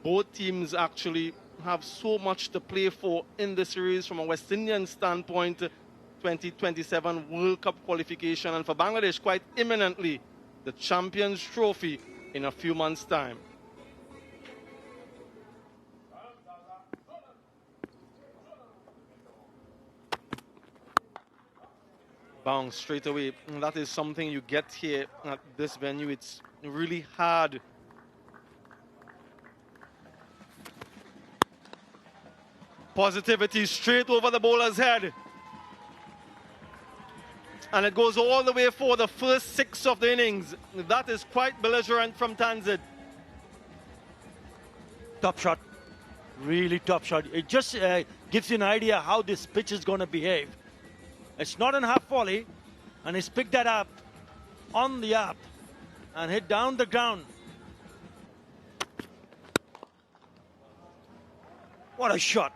both teams actually have so much to play for in the series from a West Indian standpoint. 2027 World Cup qualification, and for Bangladesh quite imminently the Champions Trophy in a few months' time. Bounce straight away. And that is something you get here at this venue. It's really hard. Positivity straight over the bowler's head. And it goes all the way for the first 6 of the innings. That is quite belligerent from Tanzid. Top shot. Really top shot. It just gives you an idea how this pitch is going to behave. It's not in half volley. And he's picked that up on the up and hit down the ground. What a shot.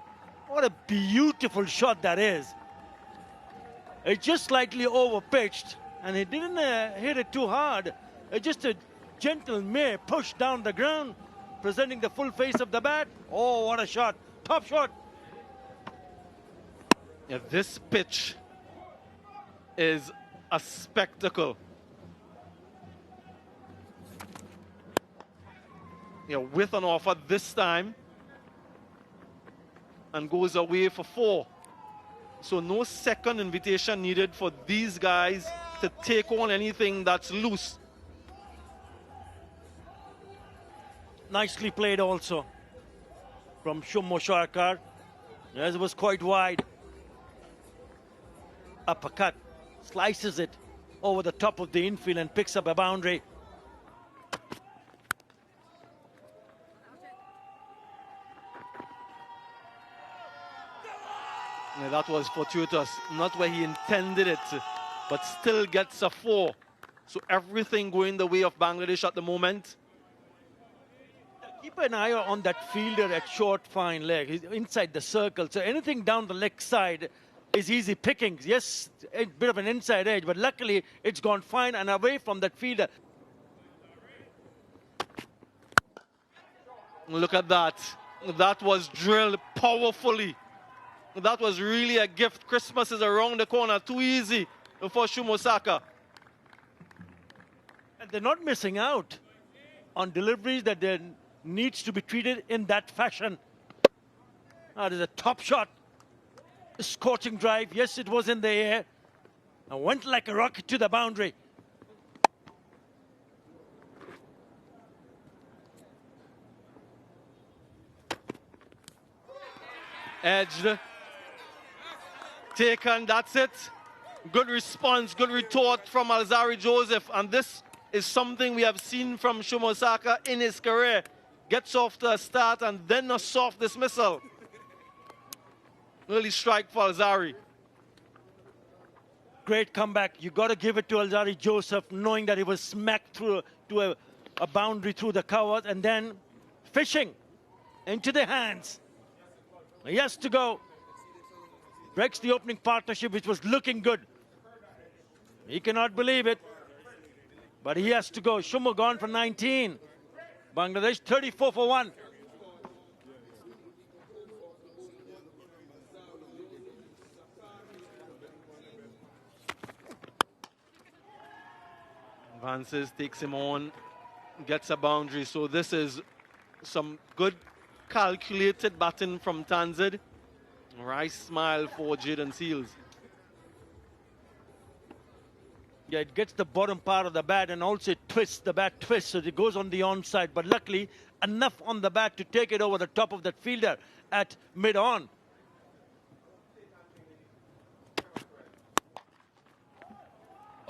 What a beautiful shot that is. It's just slightly over-pitched, and he didn't hit it too hard. It's just a gentle mere push down the ground, presenting the full face of the bat. Oh, what a shot. Top shot. Yeah, this pitch is a spectacle. Yeah, with an offer this time, and goes away for 4. So no second invitation needed for these guys to take on anything that's loose. Nicely played also from Shumo Sharkar. As it was quite wide. Uppercut. Slices it over the top of the infield and picks up a boundary. Yeah, that was fortuitous, not where he intended it, but still gets a 4. So everything going the way of Bangladesh at the moment. Keep an eye on that fielder at short, fine leg. He's inside the circle, so anything down the leg side is easy pickings. Yes, a bit of an inside edge, but luckily it's gone fine and away from that fielder. Look at that. That was drilled powerfully. That was really a gift. Christmas is around the corner. Too easy for Shumo Saka. And they're not missing out on deliveries that needs to be treated in that fashion. That is a top shot. A scorching drive. Yes, it was in the air. And went like a rocket to the boundary. Edged. Taken, that's it. Good response, good retort from Alzari Joseph. And this is something we have seen from Shumo Saka in his career. Gets off to a start and then a soft dismissal. Early strike for Alzari. Great comeback. You got to give it to Alzari Joseph, knowing that he was smacked through to a boundary through the covers and then fishing into the hands. He has to go. Breaks the opening partnership, which was looking good. He cannot believe it. But he has to go. Shumo gone for 19. Bangladesh 34 for 1. Advances, takes him on, gets a boundary. So this is some good calculated batting from Tanzid. Nice smile for Jaden Seals. Yeah, it gets the bottom part of the bat and also it twists, the bat twists, so it goes on the onside. But luckily, enough on the bat to take it over the top of that fielder at mid-on.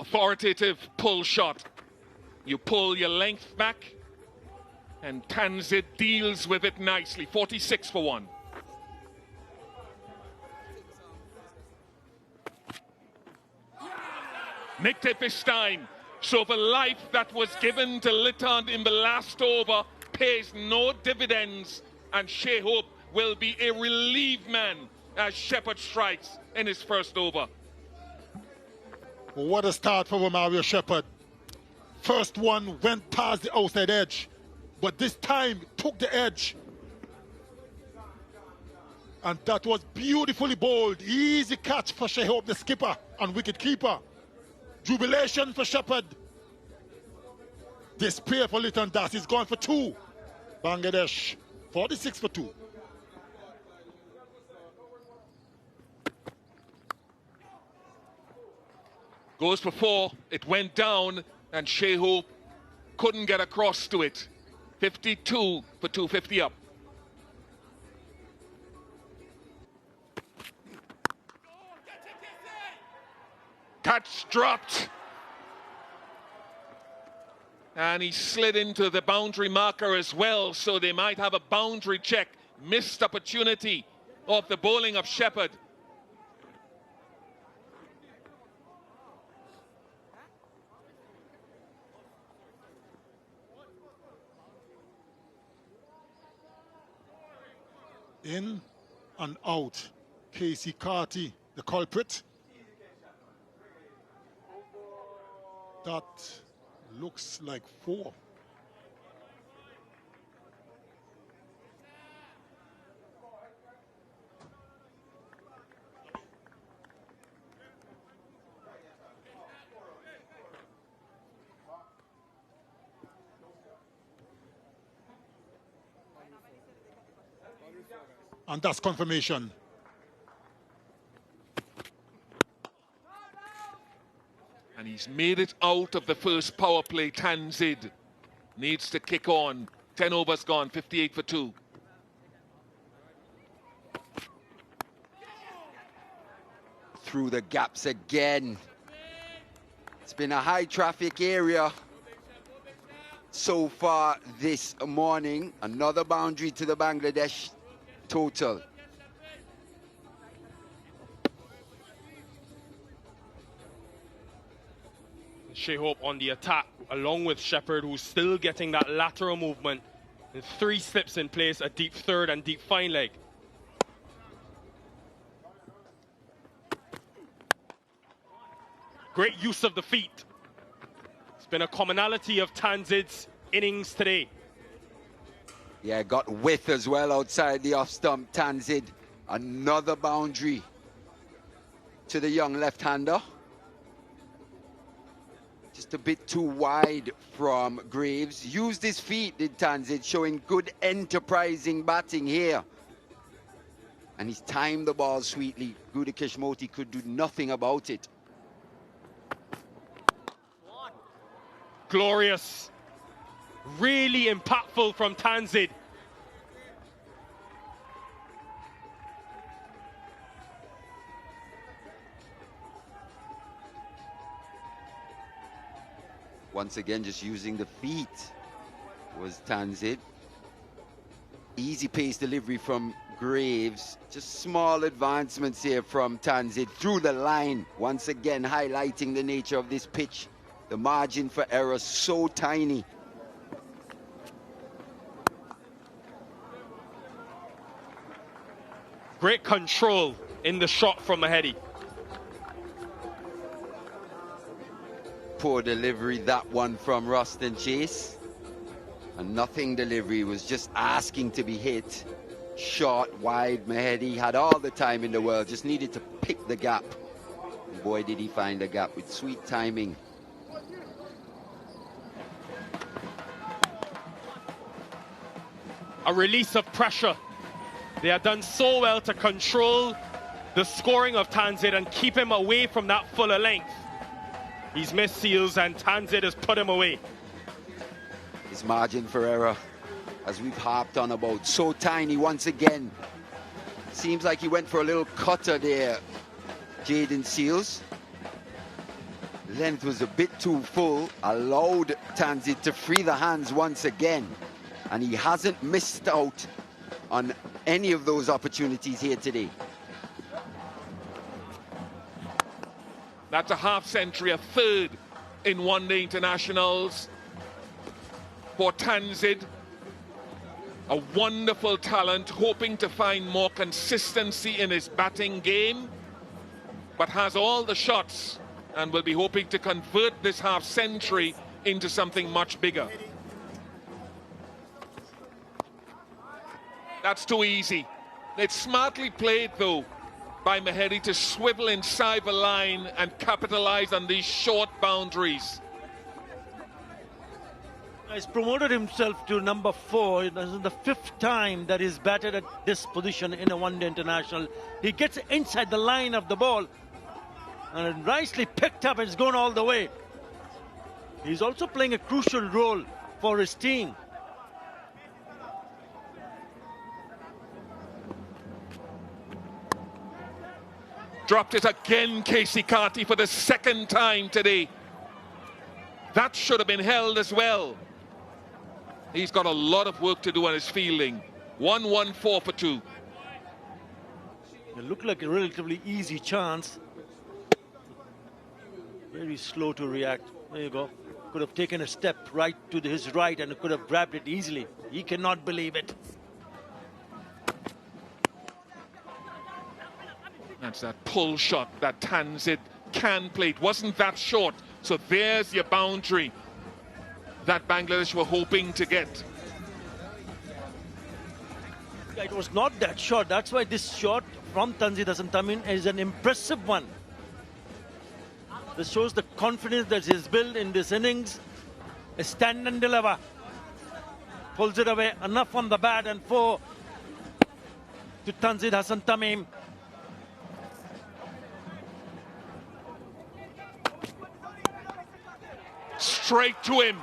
Authoritative pull shot. You pull your length back and Tanzid deals with it nicely. 46 for 1. Nicked it this time. So the life that was given to Litton in the last over pays no dividends, and Shea Hope will be a relieved man as Shepherd strikes in his first over. What a start for Mario Shepherd. First one went past the outside edge, but this time took the edge And that was beautifully bowled. Easy catch for Shehab, the skipper and wicket keeper. Jubilation for Shepherd. Despair for Litton Das. He's gone for 2. Bangladesh, 46 for 2. Goes for 4. It went down and Shehab couldn't get across to it. 52 for 250 up. Catch dropped. And he slid into the boundary marker as well, so they might have a boundary check. Missed opportunity of the bowling of Shepherd. In and out. Casey Carty, the culprit. That looks like 4. And that's confirmation. And he's made it out of the first power play. Tanzid needs to kick on. 10 overs gone, 58 for 2. Through the gaps again. It's been a high traffic area so far this morning. Another boundary to the Bangladesh total. Shehab on the attack, along with Shepherd, who's still getting that lateral movement. And 3 slips in place, a deep third and deep fine leg. Great use of the feet. It's been a commonality of Tanzid's innings today. Yeah, got width as well outside the off stump. Tanzid, another boundary to the young left-hander. Just a bit too wide from Graves. Used his feet, did Tanzid, showing good enterprising batting here. And he's timed the ball sweetly. Gudakesh Moti could do nothing about it. Glorious. Really impactful from Tanzid. Once again, just using the feet was Tanzid. Easy pace delivery from Graves. Just small advancements here from Tanzid through the line. Once again, highlighting the nature of this pitch. The margin for error so tiny. Great control in the shot from Mahedi. Poor delivery, that one from Ruston Chase. A nothing delivery, was just asking to be hit. Short, wide, Mahedi had all the time in the world, just needed to pick the gap. And boy, did he find the gap with sweet timing. A release of pressure. They have done so well to control the scoring of Tanzid and keep him away from that fuller length. He's missed seals and Tanzid has put him away. His margin for error, as we've harped on about, so tiny once again. Seems like he went for a little cutter there, Jaden Seals. Length was a bit too full, allowed Tanzid to free the hands once again. And he hasn't missed out on any of those opportunities here today. That's a half century, a third in one-day internationals for Tanzid. A wonderful talent, hoping to find more consistency in his batting game, but has all the shots and will be hoping to convert this half century into something much bigger. That's too easy. It's smartly played, though, by Mehedi to swivel inside the line and capitalize on these short boundaries. He's promoted himself to number 4. This is the 5th time that he's batted at this position in a one-day international. He gets inside the line of the ball and nicely picked up and it's gone all the way. He's also playing a crucial role for his team. Dropped it again, Casey Carty, for the 2nd time today. That should have been held as well. He's got a lot of work to do on his fielding. 1-1, 4 for 2. It looked like a relatively easy chance. Very slow to react. There you go. Could have taken a step right to his right and could have grabbed it easily. He cannot believe it. That's that pull shot that Tanzid can play. It wasn't that short. So there's your boundary that Bangladesh were hoping to get. Yeah, it was not that short. That's why this shot from Tanzid Hasan Tamim is an impressive one. This shows the confidence that he's built in this innings. A stand and deliver. Pulls it away. Enough on the bat and 4 to Tanzid Hasan Tamim. Straight to him.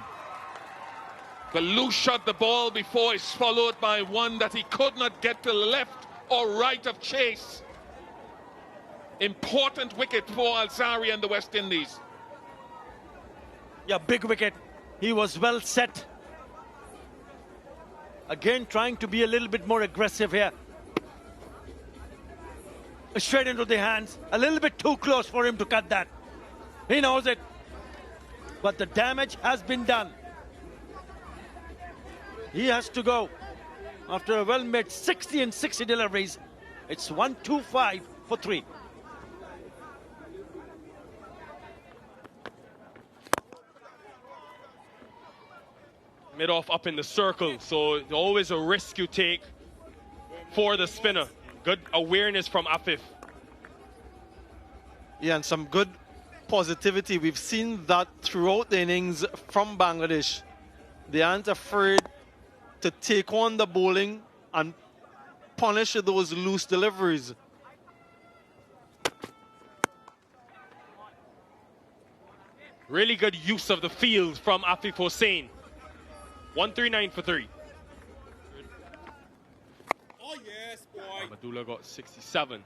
The loose shot, the ball before is followed by one that he could not get to the left or right of chase. Important wicket for Alzari and the West Indies. Yeah, big wicket. He was well set. Again, trying to be a little bit more aggressive here. Straight into the hands. A little bit too close for him to cut that. He knows it. But the damage has been done. He has to go. After a well-made 60 and 60 deliveries, it's 1-2-5 for 3. Mid-off up in the circle, so always a risk you take for the spinner. Good awareness from Afif. Yeah, and some good positivity. We've seen that throughout the innings from Bangladesh. They aren't afraid to take on the bowling and punish those loose deliveries. Really good use of the field from Afif Hussain. 139 for 3. Oh yes, boy. Abdullah got 67.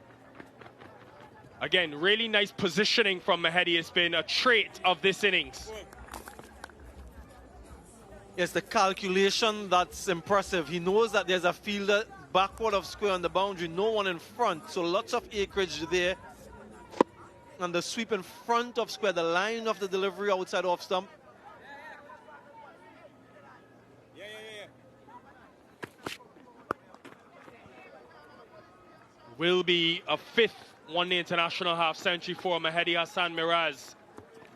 Again, really nice positioning from Mehedi. It's been a trait of this innings. Yes, the calculation, that's impressive. He knows that there's a fielder backward of square on the boundary, no one in front, so lots of acreage there. And the sweep in front of square, the line of the delivery outside off stump. Yeah. Will be a 5th one-day international half-century for Mehedi Hassan Miraz.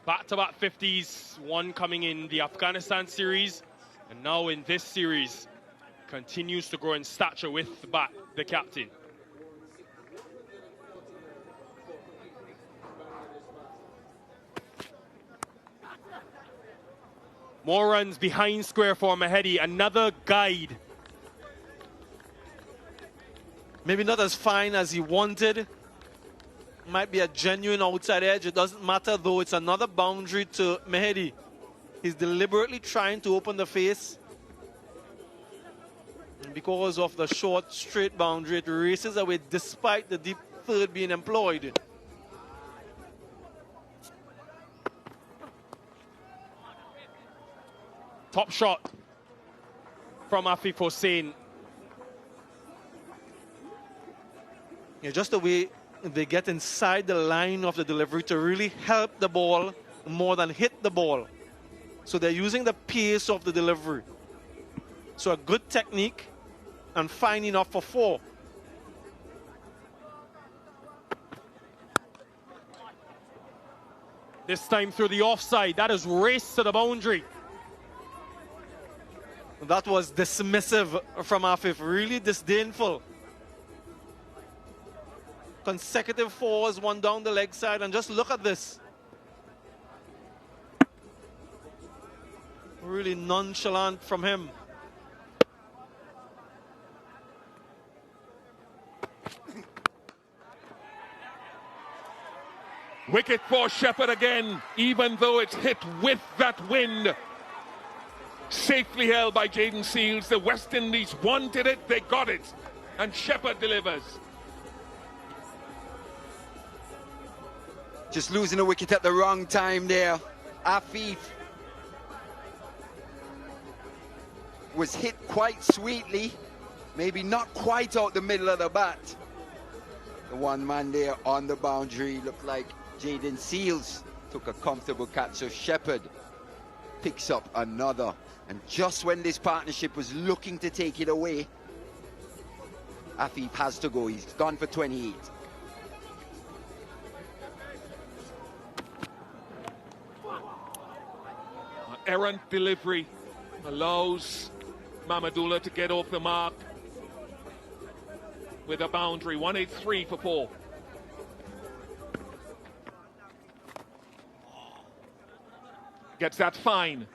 Back-to-back 50s, one coming in the Afghanistan series, and now in this series, continues to grow in stature with the captain. More runs behind square for Mehedi, another guide. Maybe not as fine as he wanted. Might be a genuine outside edge. It doesn't matter though. It's another boundary to Mehedi. He's deliberately trying to open the face. And because of the short, straight boundary, it races away despite the deep third being employed. Top shot from Afif Hussain. Yeah, just the way they get inside the line of the delivery to really help the ball more than hit the ball. So they're using the pace of the delivery. So a good technique and fine enough for 4. This time through the offside. That is race to the boundary. That was dismissive from Afif, really disdainful. Consecutive fours, one down the leg side, and just look at this. Really nonchalant from him. Wicket for Shepherd again, even though it's hit with that wind. Safely held by Jaden Seals. The West Indies wanted it, they got it. And Shepherd delivers. Just losing a wicket at the wrong time there. Afif was hit quite sweetly. Maybe not quite out the middle of the bat. The one man there on the boundary looked like Jaden Seals took a comfortable catch. So Shepherd picks up another. And just when this partnership was looking to take it away, Afif has to go. He's gone for 28. Errant delivery allows Mamadula to get off the mark with a boundary. 183 for 4. Gets that fine.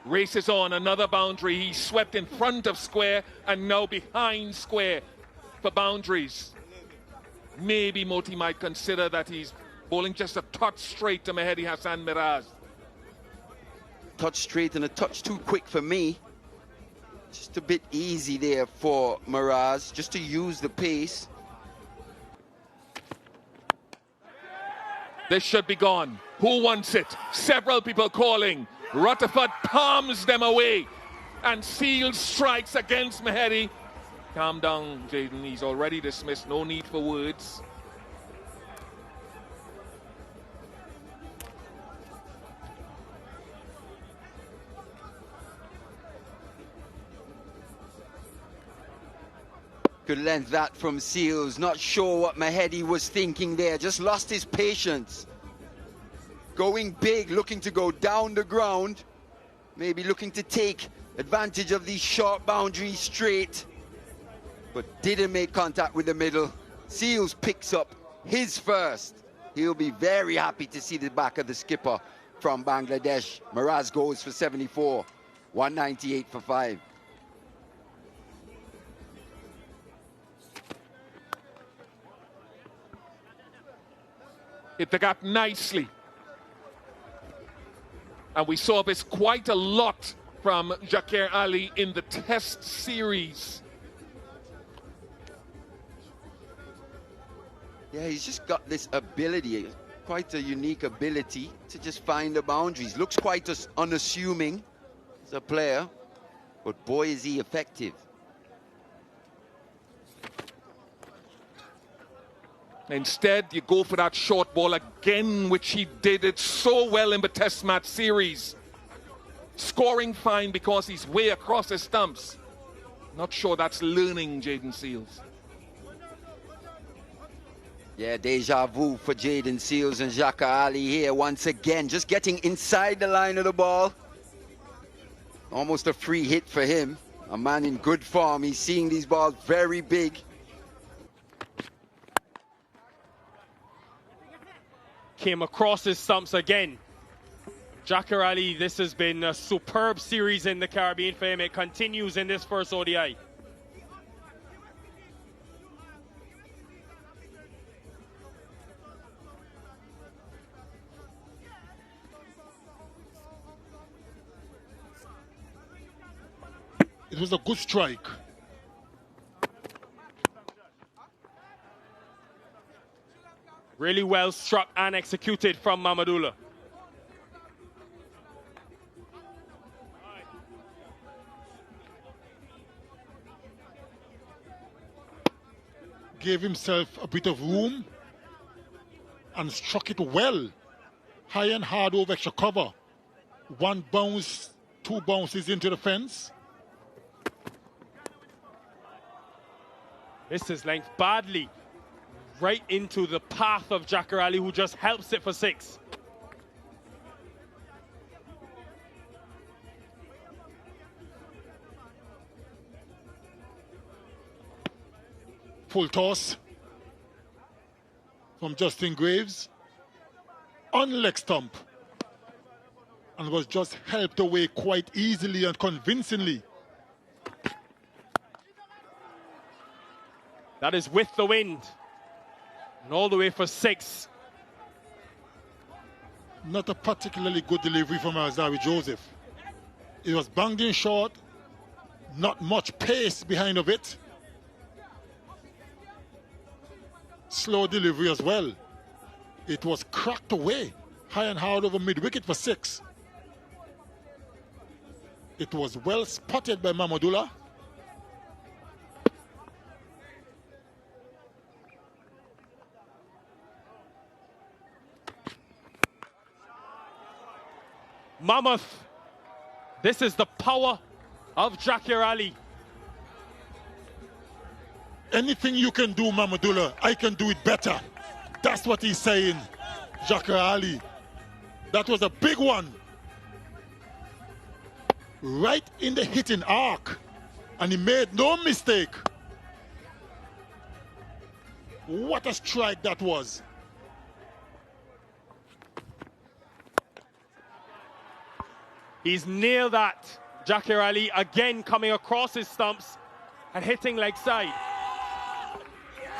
Races on, another boundary. He swept in front of square and now behind square for boundaries. Maybe Moti might consider that he's bowling just a touch straight to Mehedi Hassan Miraz. Touch straight and a touch too quick for me. Just a bit easy there for Miraz, just to use the pace. This should be gone. Who wants it? Several people calling. Rutherford palms them away. And Seals strikes against Mehedi. Calm down, Jaden. He's already dismissed. No need for words. Good length that from Seals. Not sure what Mehedi was thinking there. Just lost his patience. Going big, looking to go down the ground. Maybe looking to take advantage of these short boundaries straight. But didn't make contact with the middle. Seals picks up his first. He'll be very happy to see the back of the skipper from Bangladesh. Miraz goes for 74. 198 for 5. Hit the gap nicely. And we saw this quite a lot from Jakir Ali in the Test series. Yeah, he's just got this ability, quite a unique ability to just find the boundaries. Looks quite unassuming as a player, but boy is he effective. Instead, you go for that short ball again, which he did it so well in the Test match series. Scoring fine because he's way across the stumps. Not sure that's learning, Jaden Seals. Yeah, deja vu for Jaden Seals and Jaka Ali here once again. Just getting inside the line of the ball. Almost a free hit for him. A man in good form. He's seeing these balls very big. Came across his stumps again. Jakir Ali, this has been a superb series in the Caribbean for him. It continues in this first ODI. It was a good strike. Really well struck and executed from Mamadula. Gave himself a bit of room and struck it well. High and hard over extra cover. One bounce, two bounces into the fence. Missed his length badly. Right into the path of Jakir Ali, who just helps it for 6. Full toss. from Justin Graves on leg stump, and was just helped away quite easily and convincingly. That is with the wind. And all the way for 6. Not a particularly good delivery from Alzari Joseph. It was banged in short, not much pace behind of it. Slow delivery as well. It was cracked away, high and hard over mid-wicket for 6. It was well spotted by Mamadullah. Mammoth. This is the power of Jaqir Ali. Anything you can do, Mamadullah, I can do it better. That's what he's saying, Jaqir Ali. That was a big one. Right in the hitting arc. And he made no mistake. What a strike that was. He's nailed that. Jaqir Ali again coming across his stumps and hitting leg side.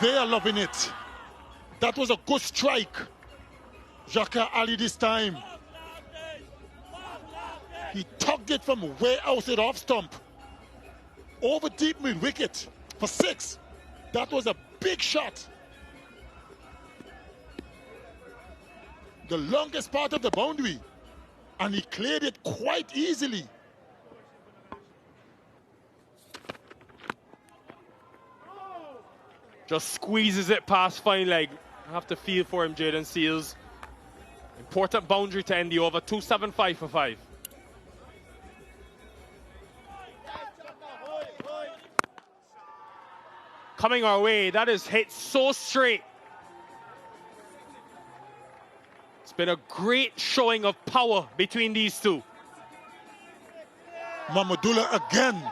They are loving it. That was a good strike. Jaqir Ali this time. He tugged it from way outside off stump. Over deep mid wicket for 6. That was a big shot. The longest part of the boundary. And he cleared it quite easily. Just squeezes it past fine leg. I have to feel for him, Jaden Seals. Important boundary to end the over. 275 for 5. Coming our way, that is hit so straight. It's been a great showing of power between these two. Mamadullah again.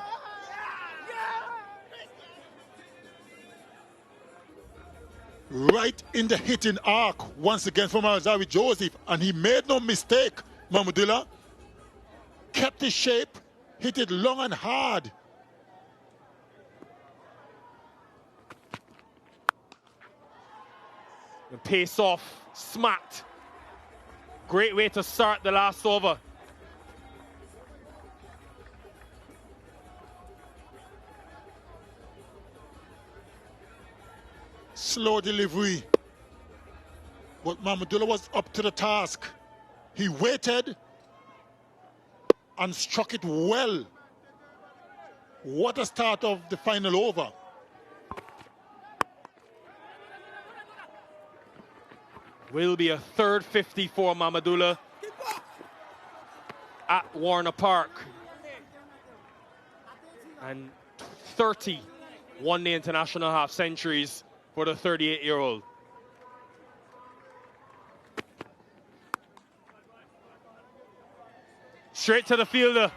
Right in the hitting arc once again from Alzari Joseph, and he made no mistake. Mamadullah kept his shape, hit it long and hard. And pace off, smacked. Great way to start the last over. Slow delivery. But Mamadullah was up to the task. He waited and struck it well. What a start of the final over. Will be a third 50 for Mamadullah at Warner Park. And 30 one-day international half centuries for the 38-year-old. Straight to the fielder.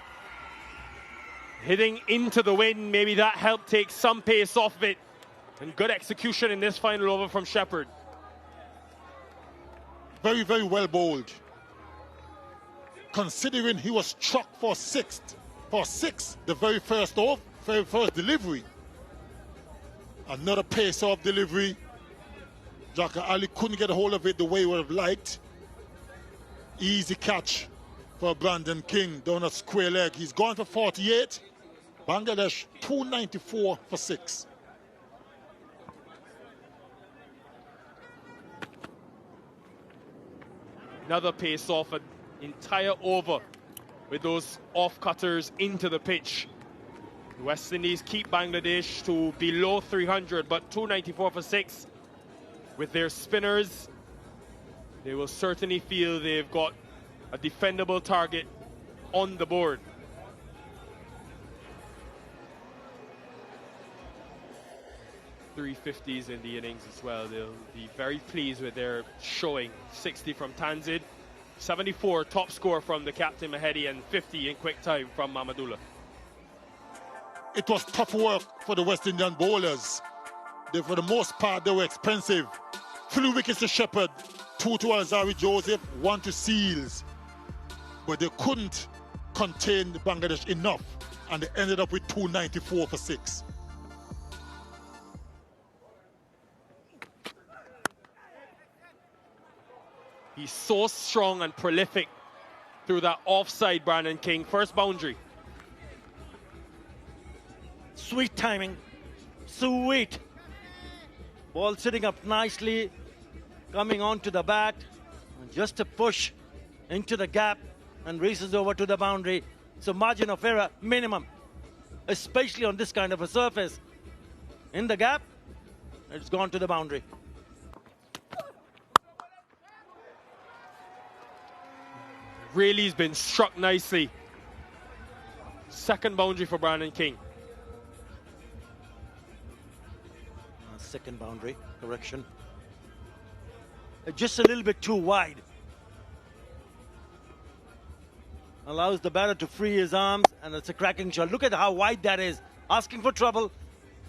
Hitting into the wind, maybe that helped take some pace off of it. And good execution in this final over from Shepherd. Very, very well bowled. Considering he was struck for 6, the very first delivery. Another pace-off delivery. Jaqir Ali couldn't get a hold of it the way he would have liked. Easy catch for Brandon King down a square leg. He's gone for 48. Bangladesh 294 for 6. Another pace off, an entire over with those off-cutters into the pitch. The West Indies keep Bangladesh to below 300, but 294 for 6. With their spinners, they will certainly feel they've got a defendable target on the board. Three 50s in the innings as well. They'll be very pleased with their showing. 60 from Tanzid, 74 top score from the captain Mahedi, and 50 in quick time from Mamadullah. It was tough work for the West Indian bowlers. For the most part, they were expensive. 3 wickets to Shepherd, 2 to Alzari Joseph, 1 to Seals. But they couldn't contain Bangladesh enough, and they ended up with 294 for 6. He's so strong and prolific through that offside, Brandon King. First boundary. Sweet timing. Sweet. Ball sitting up nicely, coming onto the bat. And just a push into the gap and races over to the boundary. So margin of error minimum, especially on this kind of a surface. In the gap, it's gone to the boundary. Really has been struck nicely. Second boundary for Brandon King. Second boundary, correction. Just a little bit too wide. Allows the batter to free his arms, and it's a cracking shot. Look at how wide that is. Asking for trouble,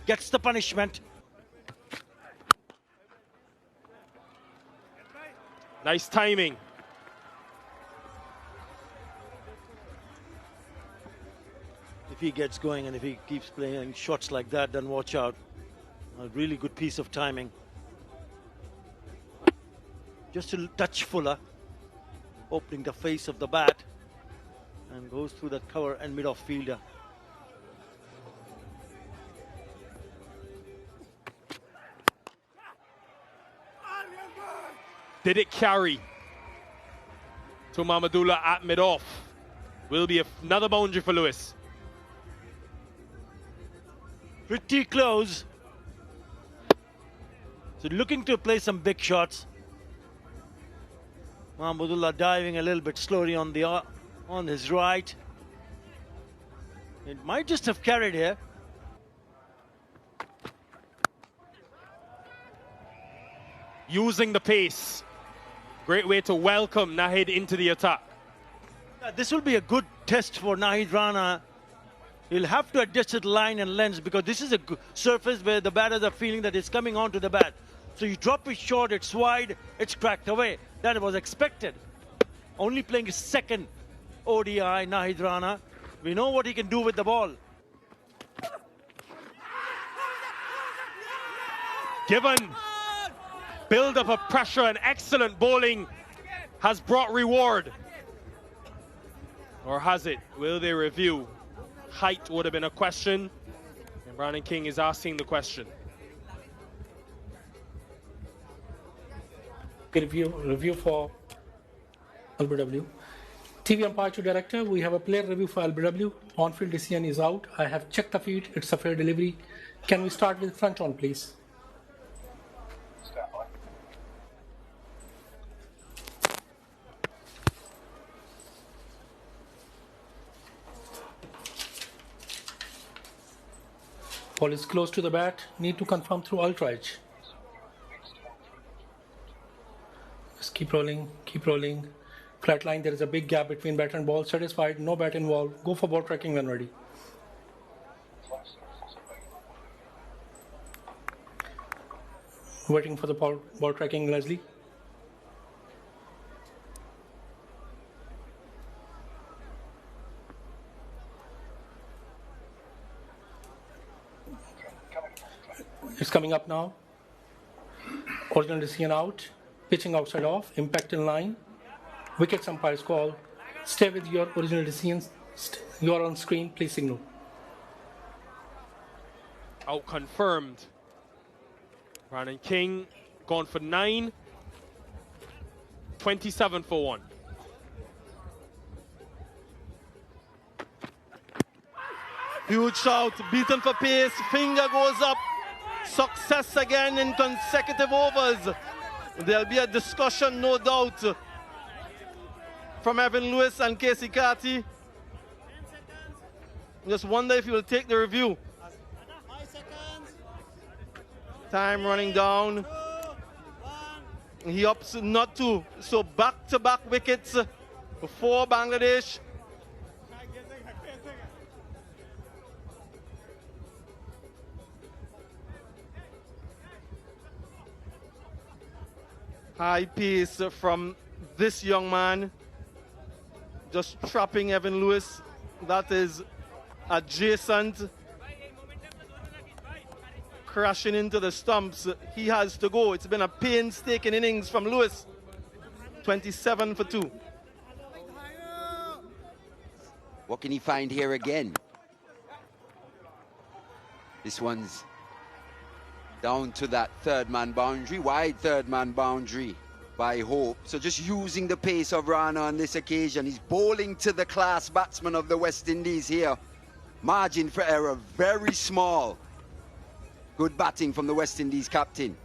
gets the punishment. Nice timing. If he gets going and if he keeps playing shots like that, then watch out. A really good piece of timing. Just a touch fuller, opening the face of the bat, and goes through that cover and mid-off fielder. Did it carry to Mamadullah at mid-off? Will be another boundary for Lewis. Pretty close. So looking to play some big shots. Mahmudullah diving a little bit slowly on his right. It might just have carried here. Using the pace. Great way to welcome Nahid into the attack. This will be a good test for Nahid Rana. He'll have to adjust his line and lens because this is a surface where the batters are feeling that it's coming onto the bat. So you drop it short, it's wide, it's cracked away. That was expected. Only playing his second ODI, Nahid Rana. We know what he can do with the ball. Given build up of pressure and excellent bowling has brought reward. Or has it? Will they review? Height would have been a question. And Brandon King is asking the question. Review for LBW. TV umpire to director, we have a player review for LBW. On-field decision is out. I have checked the feed. It's a fair delivery. Can we start with front on, please? Ball is close to the bat. Need to confirm through ultra edge. Just keep rolling, keep rolling. Flat line, there is a big gap between bat and ball. Satisfied, no bat involved. Go for ball tracking when ready. Waiting for the ball tracking, Leslie. It's coming up now. Original decision out. Pitching outside off. Impact in line. Wickets umpire's call. Stay with your original decisions. You are on screen. Please signal. Out confirmed. Brandon King gone for 9. 27 for 1. Huge shout, beaten for pace, finger goes up. Success again in consecutive overs. There'll be a discussion, no doubt, from Evan Lewis and Casey Carty. Just wonder if he will take the review. Time running down. He opts not to. So back-to-back wickets for Bangladesh. High pace from this young man. Just trapping Evan Lewis. That is adjacent. Crashing into the stumps. He has to go. It's been a painstaking innings from Lewis. 27 for 2. What can he find here again? This one's down to that third-man boundary, wide third-man boundary by Hope. So just using the pace of Rana on this occasion. He's bowling to the class batsman of the West Indies here. Margin for error very small. Good batting from the West Indies captain.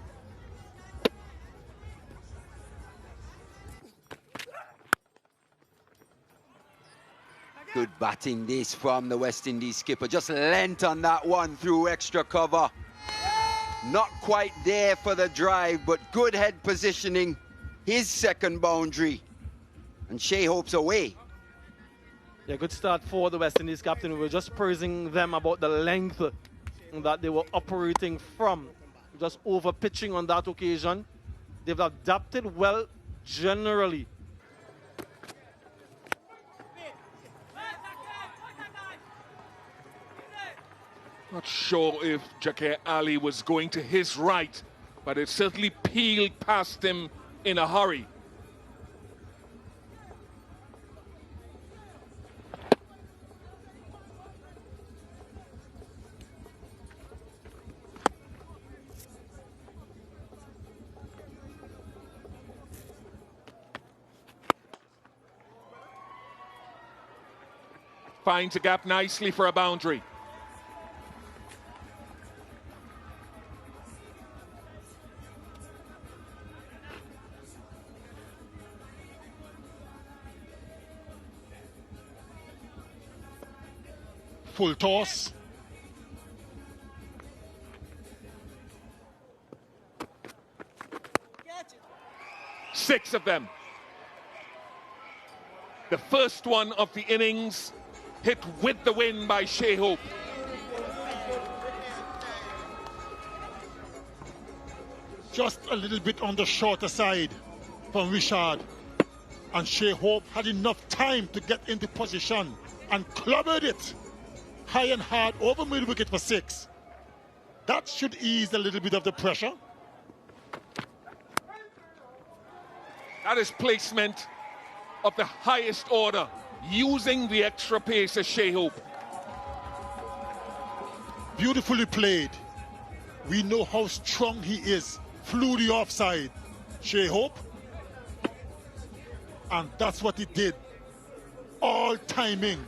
Good batting this from the West Indies skipper. Just lent on that one through extra cover. Not quite there for the drive, but good head positioning. His second boundary. And Shea Hope's away. Yeah, good start for the West Indies captain. We were just praising them about the length that they were operating from. Just over pitching on that occasion. They've adapted well generally. Not sure if Jakir Ali was going to his right, but it certainly peeled past him in a hurry. Finds a gap nicely for a boundary. Full toss. Six of them. The first one of the innings hit with the wind by Shea Hope. Just a little bit on the shorter side from Richard. And Shea Hope had enough time to get into position and clobbered it high and hard over mid wicket for 6. That should ease a little bit of the pressure. That is placement of the highest order, using the extra pace of Shea Hope. Beautifully played. We know how strong he is. Flew the offside. Shea Hope. And that's what he did. All timing.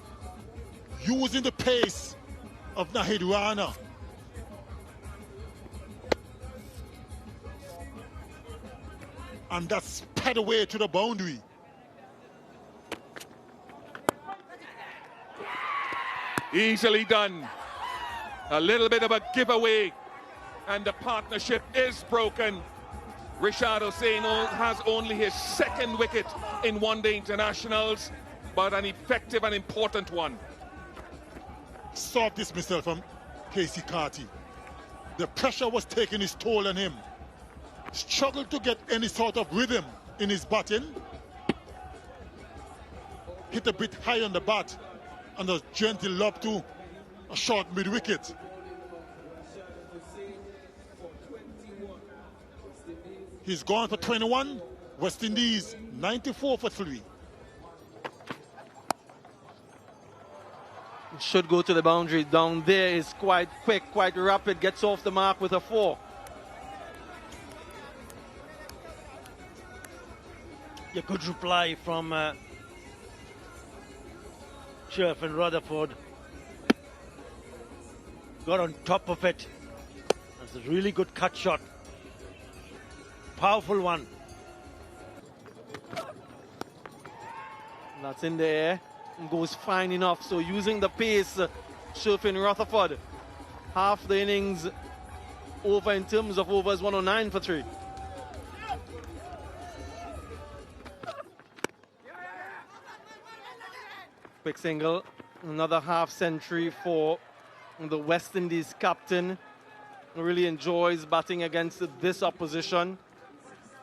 Using the pace of Nahid Rana. And that sped away to the boundary. Easily done. A little bit of a giveaway, and the partnership is broken. Rishad Hussain has only his second wicket in one-day internationals, but an effective and important one. Saw this myself from Casey Carty. The pressure was taking its toll on him. Struggled to get any sort of rhythm in his batting. Hit a bit high on the bat and a gentle lob to a short mid-wicket. He's gone for 21. West Indies 94 for 3. Should go to the boundary. Down there is quite quick, quite rapid. Gets off the mark with a 4. A good reply from Sheriff and Rutherford. Got on top of it. That's a really good cut shot. Powerful one. That's in the air. Goes fine enough. So using the pace, Sheriff and Rutherford. Half the innings over in terms of overs, 109 for 3. Quick single, another half century for the West Indies captain. Really enjoys batting against this opposition.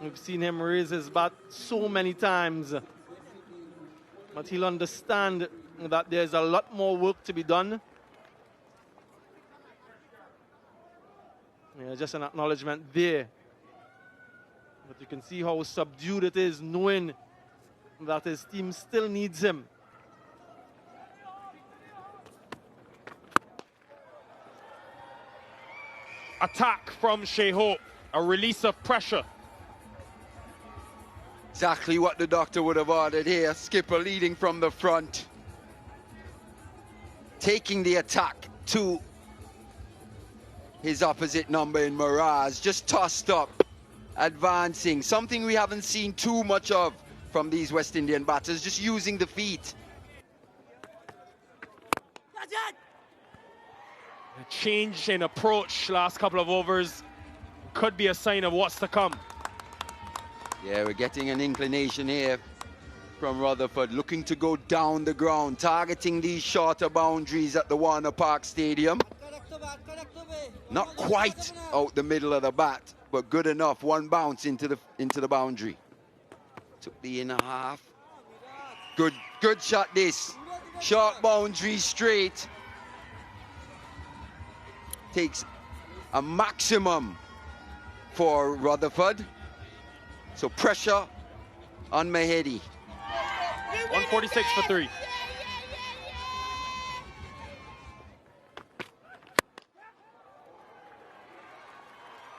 We've seen him raise his bat so many times. But he'll understand that there's a lot more work to be done. Yeah, just an acknowledgement there. But you can see how subdued it is, knowing that his team still needs him. Attack from Shea Hope, a release of pressure. Exactly what the doctor would have ordered here. Skipper leading from the front. Taking the attack to his opposite number in Mirage. Just tossed up, advancing. Something we haven't seen too much of from these West Indian batters. Just using the feet. A change in approach last couple of overs could be a sign of what's to come. Yeah, we're getting an inclination here from Rutherford, looking to go down the ground, targeting these shorter boundaries at the Warner Park Stadium. Not quite out the middle of the bat, but good enough. One bounce into the boundary. Took the inner half. Good shot this. Short boundary straight. Takes a maximum for Rutherford. So pressure on Mahedi. 146 for 3.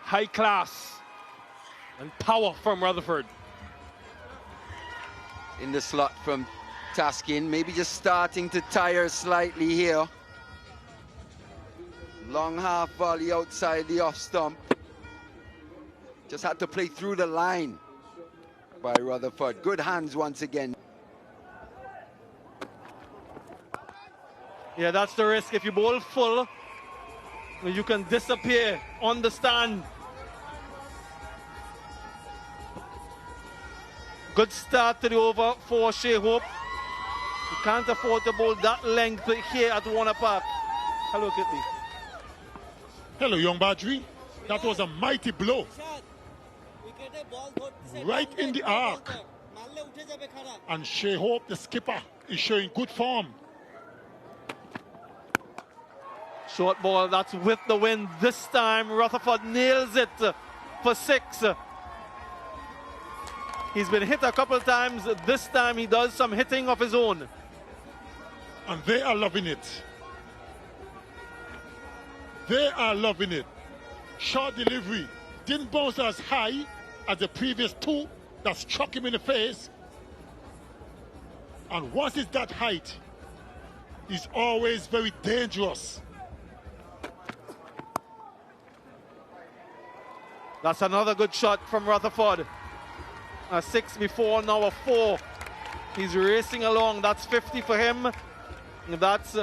High class and power from Rutherford. In the slot from Taskin, maybe just starting to tire slightly here. Long half volley outside the off stump. Just had to play through the line by Rutherford. Good hands once again. Yeah, that's the risk. If you bowl full, you can disappear on the stand. Good start to the over for Shea Hope. You can't afford to bowl that length here at Warner Park. Hello, Kitty. Hello, young Badri. That was a mighty blow. Right in the arc. And Shea Hope, the skipper, is showing good form. Short ball, that's with the wind. This time, Rutherford nails it for 6. He's been hit a couple of times. This time, he does some hitting of his own. And they are loving it. They are loving it. Short delivery. Didn't bounce as high as the previous 2 that struck him in the face. And once it's that height, he's always very dangerous. That's another good shot from Rutherford. A 6 before, now a 4. He's racing along. That's 50 for him. That's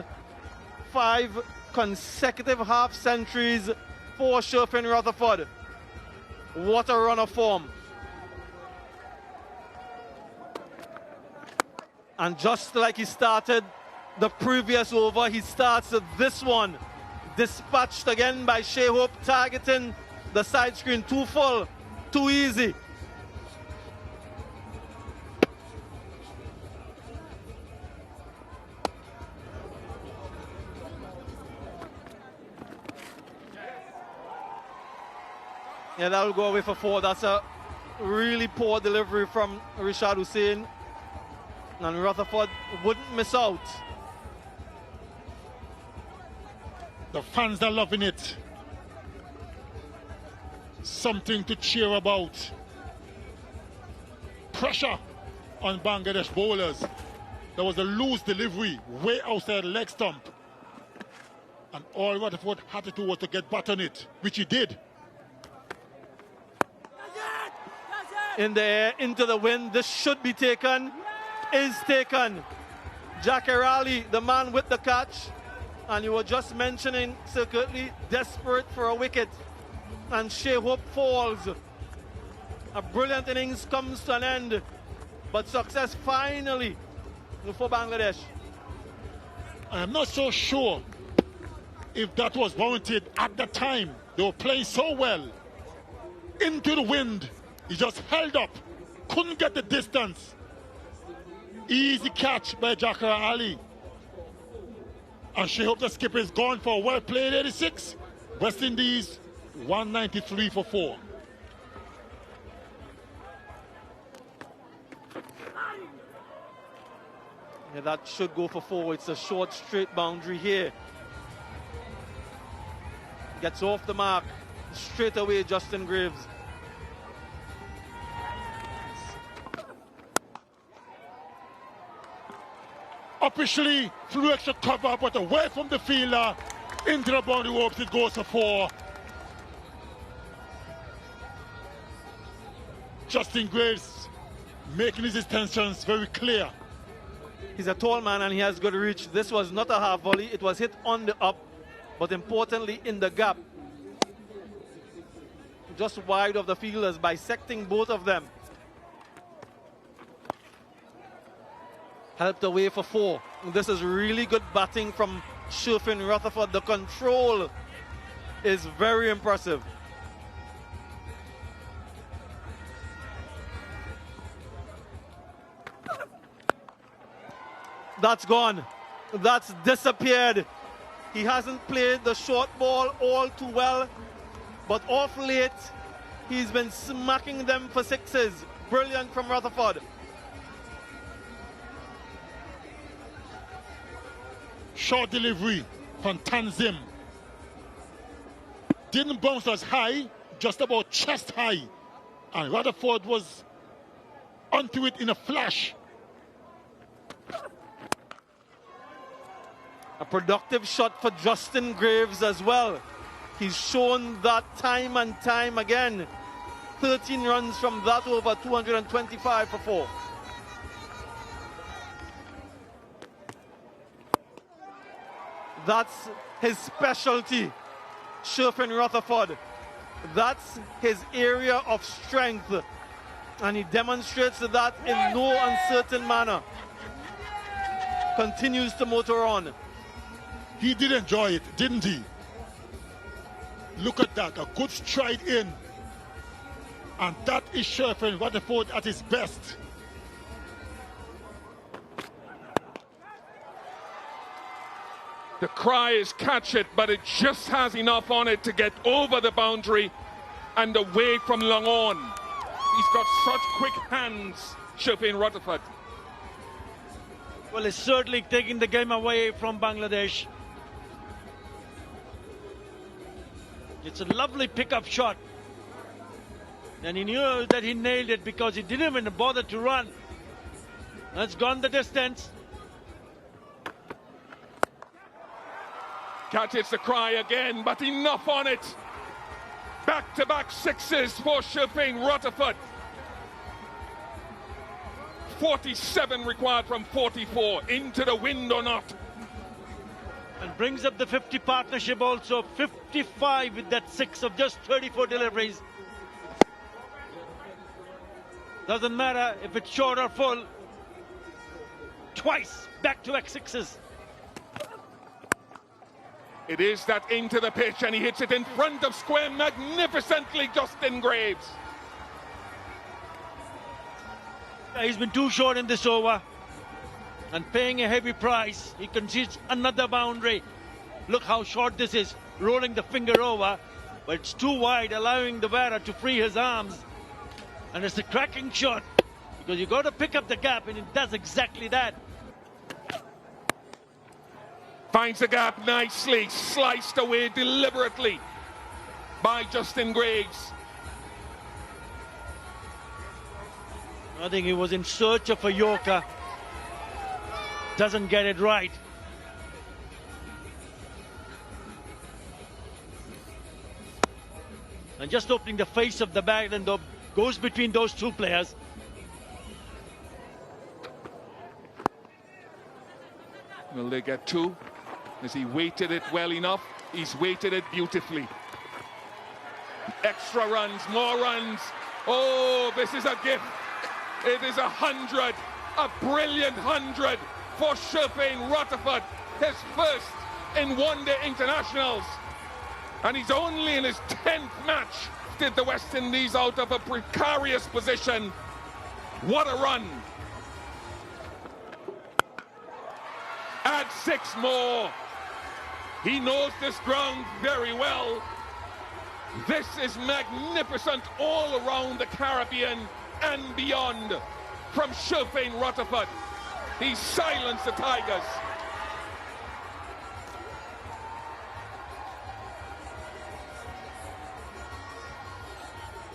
5 consecutive half centuries for Sherfin Rutherford. What a run of form. And just like he started the previous over, he starts this one. Dispatched again by Shea Hope, targeting the side screen. Too full, too easy. Yeah, that will go away for 4. That's a really poor delivery from Rishad Hussain. And Rutherford wouldn't miss out. The fans are loving it. Something to cheer about. Pressure on Bangladesh bowlers. There was a loose delivery way outside the leg stump. And all Rutherford had to do was to get back on it, which he did. In the air, into the wind. This should be taken. Is taken. Jack Raleigh, the man with the catch. And you were just mentioning, Sir Kirtley, desperate for a wicket. And Shea Hope falls. A brilliant innings comes to an end. But success finally for Bangladesh. I'm not so sure if that was warranted at the time. They were playing so well. Into the wind. He just held up, couldn't get the distance. Easy catch by Jacare Ali. And she hoped the skipper is gone for a well played 86. West Indies 193 for 4. Yeah, that should go for 4. It's a short straight boundary here. Gets off the mark. Straight away, Justin Graves. Officially through extra cover, but away from the fielder, into the boundary ropes, it goes for 4. Justin Graves making his intentions very clear. He's a tall man and he has good reach. This was not a half volley. It was hit on the up, but importantly in the gap. Just wide of the fielders, bisecting both of them. Helped away for 4. This is really good batting from Sherfin Rutherford. The control is very impressive. That's gone. That's disappeared. He hasn't played the short ball all too well, but off late, he's been smacking them for 6s. Brilliant from Rutherford. Short delivery from Tanzim. Didn't bounce as high, just about chest high. And Rutherford was onto it in a flash. A productive shot for Justin Graves as well. He's shown that time and time again. 13 runs from that over, 225 for 4. That's his specialty, Sherfin Rutherford. That's his area of strength. And he demonstrates that in no uncertain manner. Continues to motor on. He did enjoy it, didn't he? Look at that, a good stride in. And that is Sherfin Rutherford at his best. The cry is catch it, but it just has enough on it to get over the boundary and away from long on. He's got such quick hands, Sherfin Rutherford. Well, it's certainly taking the game away from Bangladesh. It's a lovely pickup shot. And he knew that he nailed it because he didn't even bother to run. That's gone the distance. Catch it's the cry again, but enough on it. Back-to-back 6s for Sherfin Rutherford. 47 required from 44. Into the wind or not. And brings up the 50 partnership also. 55 with that 6 of just 34 deliveries. Doesn't matter if it's short or full. Twice back-to-back 6s. It is that into the pitch, and he hits it in front of square magnificently, Justin Graves. He's been too short in this over and paying a heavy price. He concedes another boundary. Look how short this is, rolling the finger over, but it's too wide, allowing the batter to free his arms. And it's a cracking shot because you got to pick up the gap, and it does exactly that. Finds the gap nicely, sliced away deliberately by Justin Graves. I think he was in search of a Yorker. Doesn't get it right. And just opening the face of the bag and goes between those two players. Will they get 2? Has he weighted it well enough? He's weighted it beautifully. Extra runs, more runs. Oh, this is a gift. It is 100, a brilliant 100 for Sherfin Rutherford. His first in one-day internationals. And he's only in his 10th match lifted the West Indies out of a precarious position. What a run. Add 6 more. He knows this ground very well. This is magnificent all around the Caribbean and beyond. From Sherfane Rutherford, he silenced the Tigers.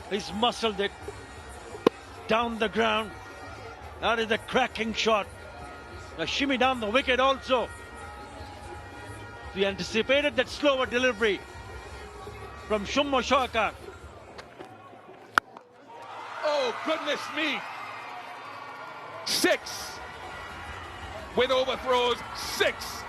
He's muscled it down the ground. That is a cracking shot. A shimmy down the wicket also. We anticipated that slower delivery from Shummo Shaka. Oh, goodness me. 6 with overthrows. 6.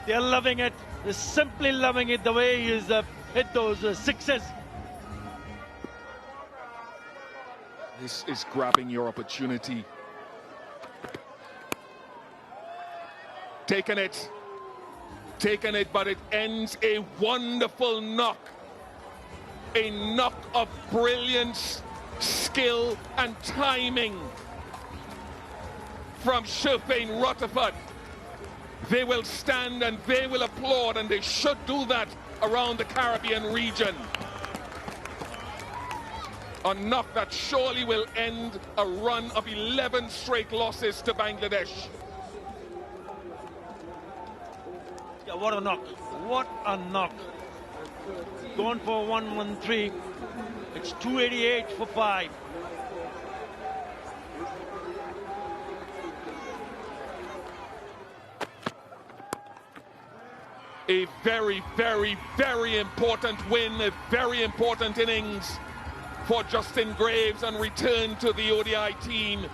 They're loving it. They're simply loving it, the way he's hit those 6s. This is grabbing your opportunity. Taken it, but it ends a wonderful knock. A knock of brilliance, skill, and timing from Sherfane Rutherford. They will stand and they will applaud, and they should do that around the Caribbean region. A knock that surely will end a run of 11 straight losses to Bangladesh. Yeah, what a knock. What a knock. Going for 113. It's 288 for 5. A very, very, very important win, a very important innings for Justin Graves and return to the ODI team.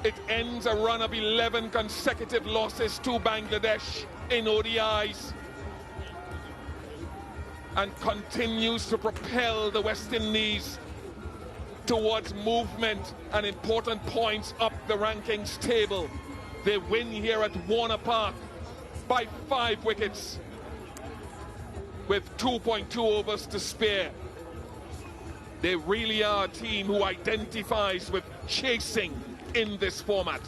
It ends a run of 11 consecutive losses to Bangladesh in ODIs and continues to propel the West Indies towards movement and important points up the rankings table. They win here at Warner Park by 5 wickets with 2.2 overs to spare. They really are a team who identifies with chasing in this format.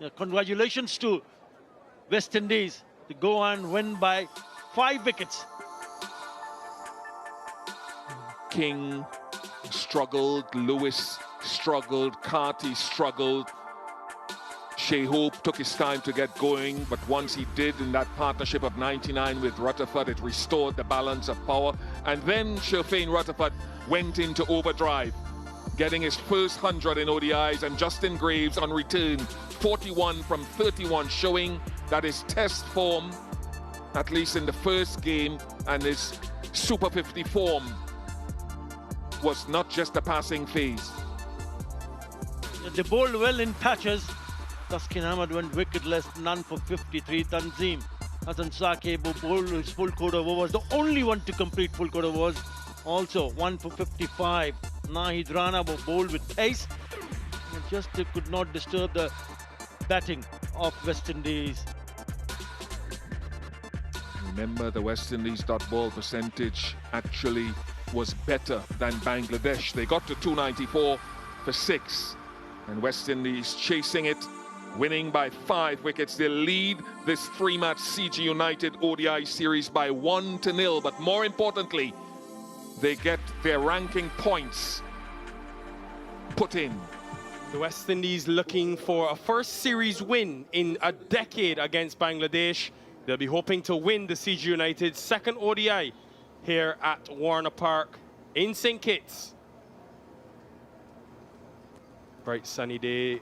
Yeah, congratulations to West Indies to go and win by 5 wickets. King struggled, Lewis struggled, Carty struggled. Shea Hope took his time to get going, but once he did in that partnership of 99 with Rutherford, it restored the balance of power. And then Sherfane Rutherford went into overdrive, getting his first 100 in ODIs, and Justin Graves on return, 41 from 31, showing that his test form, at least in the first game, and his Super 50 form was not just a passing phase. They bowled well in patches. Taskin Ahmed went wicketless, none for 53. Tanzim Hassan Saqib bowled his full quota of overs, the only one to complete full quota of overs, also 1 for 55. Nahid Rana bowled with pace and just could not disturb the batting of West Indies. Remember, the West Indies dot ball percentage actually was better than Bangladesh. They got to 294 for 6, and West Indies chasing it, winning by 5 wickets. They lead this 3-match CG United ODI series by 1-0, but more importantly, they get their ranking points put in. The West Indies looking for a first series win in a decade against Bangladesh. They'll be hoping to win the CG United second ODI here at Warner Park in St. Kitts. Bright sunny day.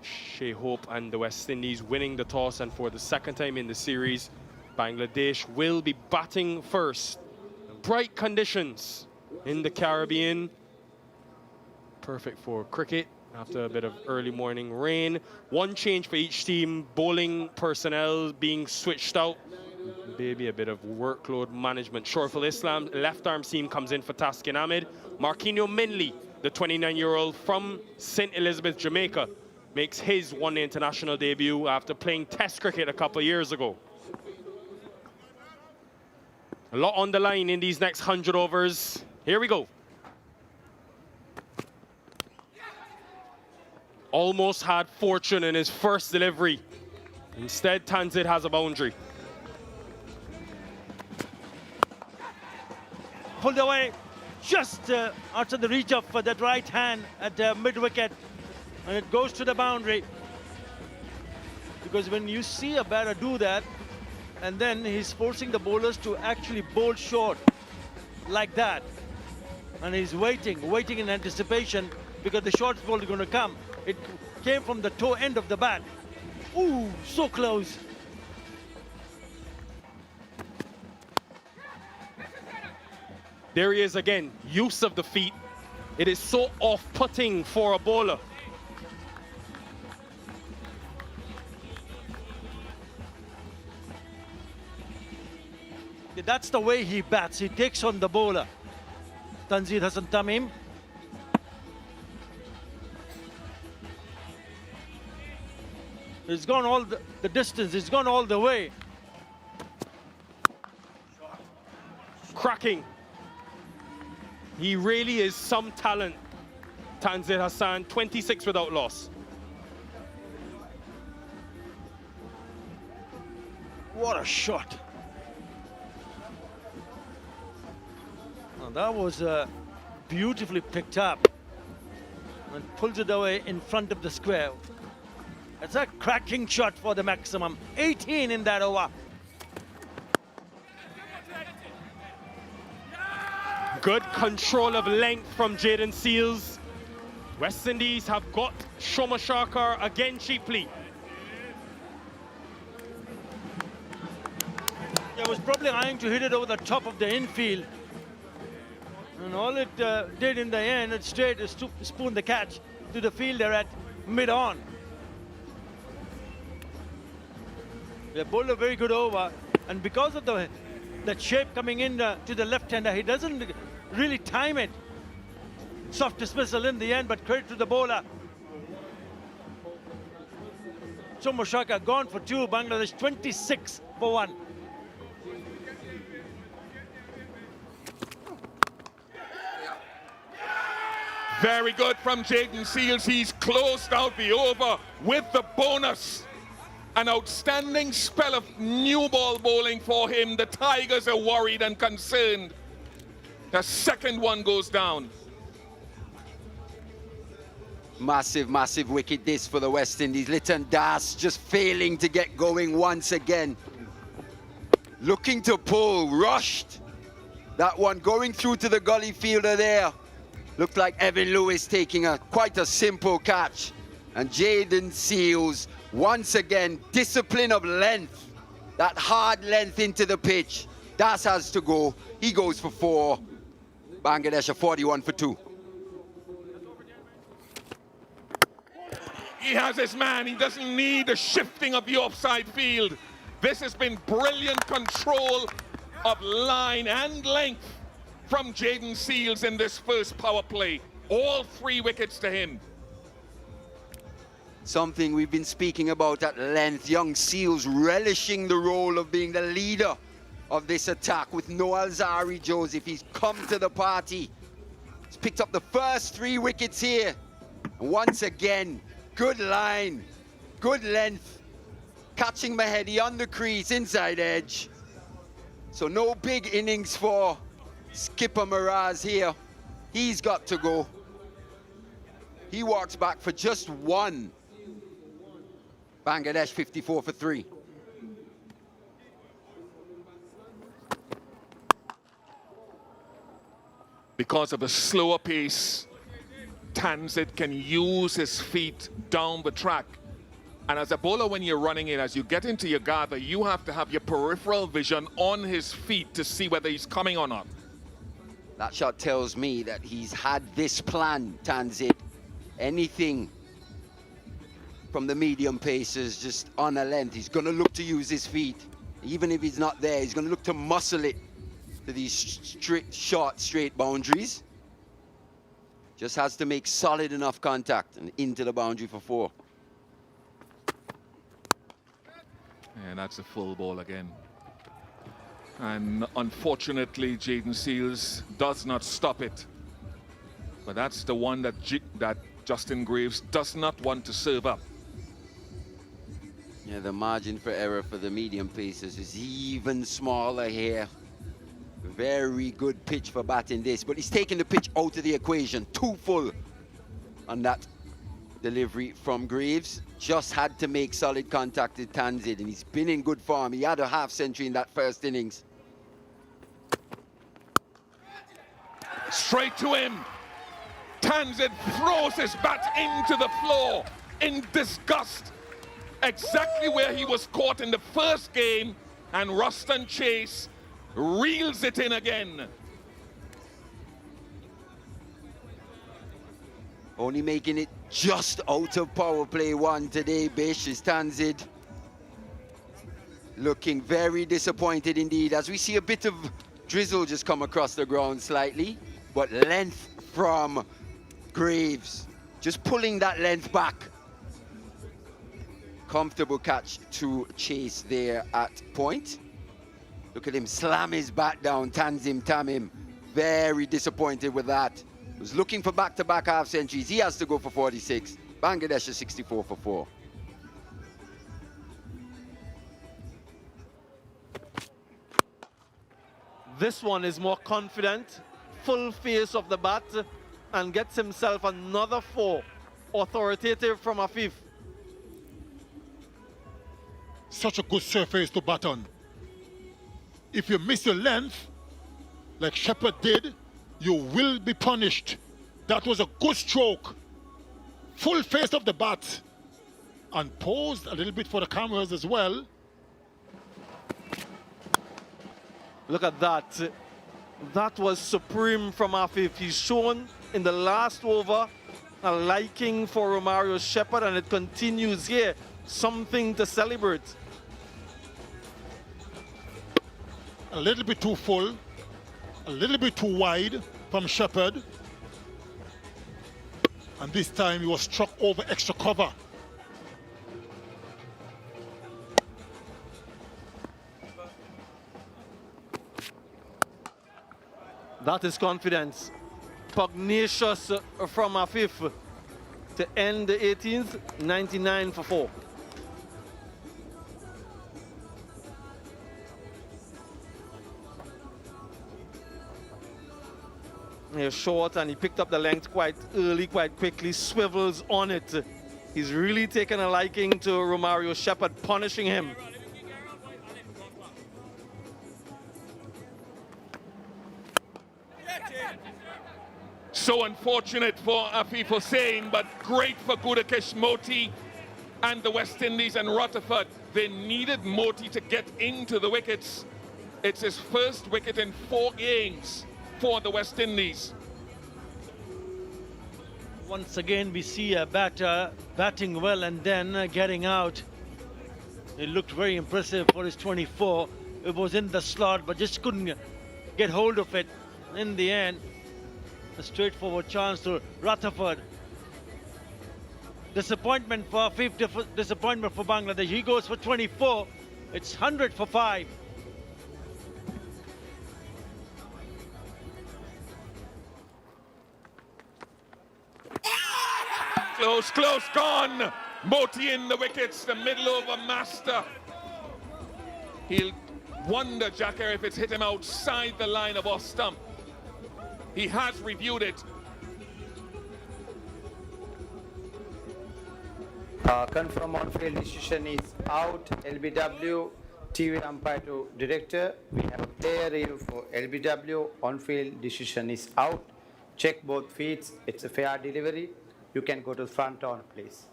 Shea Hope and the West Indies winning the toss, and for the second time in the series, Bangladesh will be batting first. Bright conditions in the Caribbean. Perfect for cricket after a bit of early morning rain. One change for each team, bowling personnel being switched out. Maybe a bit of workload management. Shoreful Islam, left arm seam comes in for Taskin Ahmed. Marquinhos Minley, the 29-year-old from St. Elizabeth, Jamaica, makes his one-day international debut after playing Test cricket a couple of years ago. A lot on the line in these next 100 overs. Here we go. Almost had fortune in his first delivery. Instead, Tanzid has a boundary. Pulled away just out of the reach of that right hand at the mid-wicket. And it goes to the boundary. Because when you see a batter do that, and then he's forcing the bowlers to actually bowl short like that. And he's waiting in anticipation because the short ball is going to come. It came from the toe end of the bat. Ooh, so close. There he is again, use of the feet. It is so off-putting for a bowler. That's the way he bats. He takes on the bowler. Tanzid Hassan Tamim. He's gone all the distance. He's gone all the way. Cracking. He really is some talent. Tanzid Hassan, 26 without loss. What a shot. Now that was beautifully picked up and pulls it away in front of the square. It's a cracking shot for the maximum. 18 in that over. Good control of length from Jaden Seals. West Indies have got Shoma Sharkar again cheaply. He was probably eyeing to hit it over the top of the infield. And all it did in the end, it straight spoon the catch to the fielder at mid-on. They bowled a very good over, and because of that shape coming in to the left-hander, he doesn't really time it. Soft dismissal in the end, but credit to the bowler. Shoma Sharkar gone for 2, Bangladesh 26 for 1. Very good from Jaden Seals. He's closed out the over with the bonus. An outstanding spell of new ball bowling for him. The Tigers are worried and concerned. The second one goes down. Massive, massive wicket this for the West Indies. Litton Das just failing to get going once again. Looking to pull, rushed. That one going through to the gully fielder there. Looked like Evan Lewis taking quite a simple catch. And Jaden Seals, once again, discipline of length. That hard length into the pitch. Das has to go. He goes for 4. Bangladesh are 41 for 2. He has his man. He doesn't need a shifting of the offside field. This has been brilliant control of line and length from Jaden Seals in this first power play. All 3 wickets to him. Something we've been speaking about at length. Young Seals relishing the role of being the leader of this attack with no Alzari Joseph. He's come to the party. He's picked up the first 3 wickets here. And once again, good line, good length. Catching Mahedi on the crease, inside edge. So no big innings for skipper Miraz here. He's got to go. He walks back for just 1. Bangladesh 54 for 3. Because of a slower pace, Tanzid can use his feet down the track. And as a bowler, when you're running in, as you get into your gather, you have to have your peripheral vision on his feet to see whether he's coming or not. That shot tells me that he's had this plan, Tanzid. Anything from the medium paces, just on a length. He's going to look to use his feet. Even if he's not there, he's going to look to muscle it to these short, straight boundaries. Just has to make solid enough contact and into the boundary for 4. And that's a full ball again. And unfortunately, Jaden Seals does not stop it. But that's the one that Justin Graves does not want to serve up. Yeah, the margin for error for the medium pacers is even smaller here. Very good pitch for batting this, but he's taking the pitch out of the equation. Too full on that delivery from Graves. Just had to make solid contact with Tanzid, and he's been in good form. He had a half century in that first innings. Straight to him. Tanzid throws his bat into the floor in disgust. Exactly where he was caught in the first game, and Ruston Chase reels it in again. Only making it just out of power play 1 today, Bish, is Tanzid. Looking very disappointed indeed, as we see a bit of drizzle just come across the ground slightly, but length from Graves, just pulling that length back. Comfortable catch to Chase there at point. Look at him slam his bat down, Tanzim Tamim. Very disappointed with that. Was looking for back-to-back half centuries. He has to go for 46. Bangladesh is 64 for 4. This one is more confident, full face of the bat, and gets himself another 4. Authoritative from Afif. Such a good surface to bat on. If you miss your length, like Shepard did, you will be punished. That was a good stroke. Full face of the bat. And posed a little bit for the cameras as well. Look at that. That was supreme from Afif. He's shown in the last over a liking for Romario Shepard, and it continues here. Something to celebrate. A little bit too full, a little bit too wide from Shepard. And this time he was struck over extra cover. That is confidence. Pugnacious from Afif to end the 18th, 99 for 4. He's short, and he picked up the length quite early, quite quickly, swivels on it. He's really taken a liking to Romario Shepard, punishing him. So unfortunate for Afif Hussain, but great for Gudakesh Moti and the West Indies and Rutherford. They needed Moti to get into the wickets. It's his first wicket in 4 games for the West Indies. Once again, we see a batter batting well and then getting out. It looked very impressive for his 24. It was in the slot, but just couldn't get hold of it. In the end, a straightforward chance to Rutherford. Disappointment for Afif, disappointment for Bangladesh. He goes for 24. It's 100 for 5. Close, close, gone. Moti in the wickets, the middle over master. He'll wonder, Jacker, if it's hit him outside the line of off stump. He has reviewed it. Confirm on-field decision is out. LBW, TV umpire to director. We have a player review for LBW. On-field decision is out. Check both feeds. It's a fair delivery. You can go to the front on, please.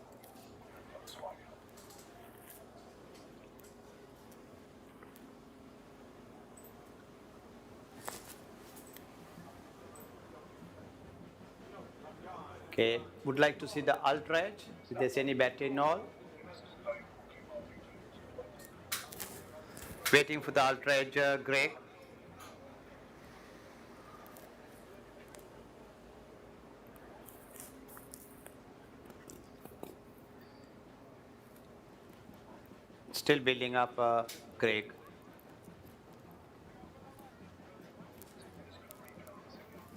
Okay, would like to see the ultra edge, if there's any battery in all. Waiting for the ultra edge, Greg. Still building up, Greg.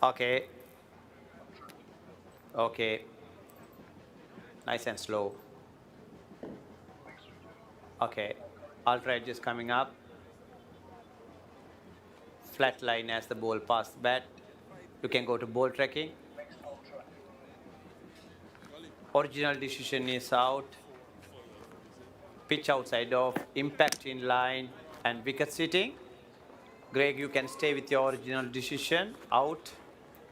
Okay. Okay. Nice and slow. Okay. Ultra edge is coming up. Flat line as the ball past the bat. You can go to ball tracking. Original decision is out. Pitch outside off. Impact in line and wicket sitting. Greg, you can stay with your original decision. Out.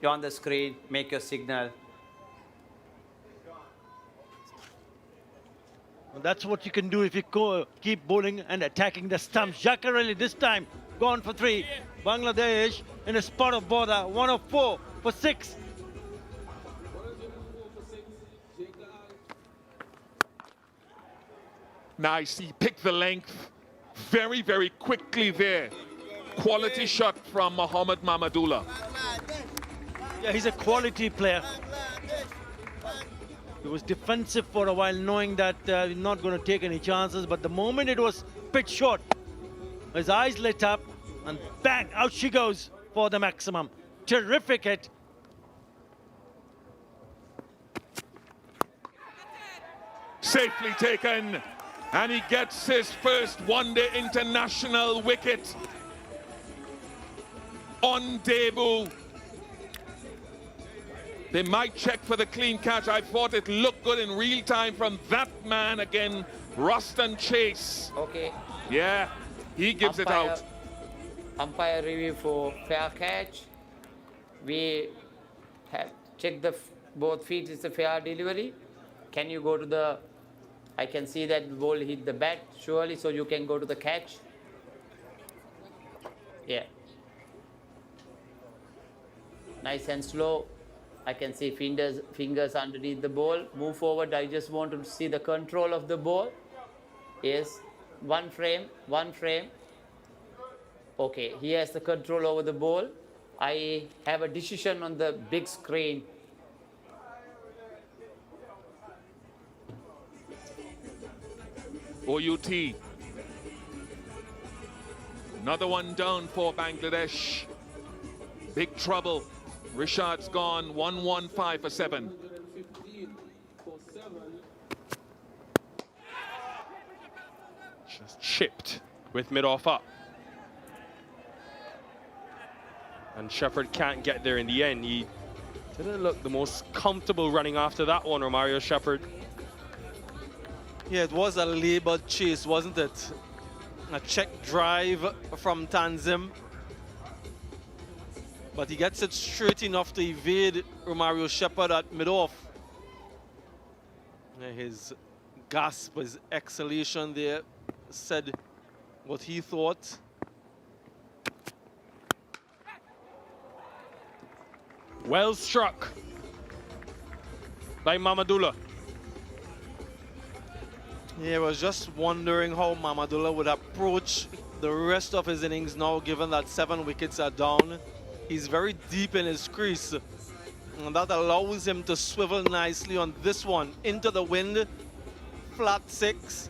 You're on the screen. Make your signal. Well, that's what you can do if you keep bowling and attacking the stumps. Jacarelli this time gone for 3. Bangladesh in a spot of border. 104 for 6. Nice, he picked the length very, very quickly there. Quality shot from Mohammad Mamadullah. Yeah, he's a quality player. He was defensive for a while, knowing that he's not going to take any chances. But the moment it was pitch short, his eyes lit up, and bang, out she goes for the maximum. Terrific hit. Safely taken, and he gets his first one-day international wicket on debut. They might check for the clean catch. I thought it looked good in real time from that man again, Ruston Chase. Okay. Yeah, he gives it out. Umpire review for fair catch. We have checked the both feet is a fair delivery. Can you go to the, I can see that the ball hit the bat surely, so you can go to the catch. Yeah. Nice and slow. I can see fingers underneath the ball. Move forward. I just want to see the control of the ball. Yes. One frame. Okay. He has the control over the ball. I have a decision on the big screen. OUT. Another one down for Bangladesh. Big trouble. Rishad's gone 115 for 7. Just chipped with mid-off up. And Shepherd can't get there in the end. He didn't look the most comfortable running after that one, Romario Shepherd. Yeah, it was a labored chase, wasn't it? A check drive from Tanzim. But he gets it straight enough to evade Romario Shepherd at mid-off. His gasp, his exhalation there said what he thought. Well struck by Mamadullah. Yeah, I was just wondering how Mamadullah would approach the rest of his innings now, given that 7 wickets are down. He's very deep in his crease, and that allows him to swivel nicely on this one. Into the wind, flat 6.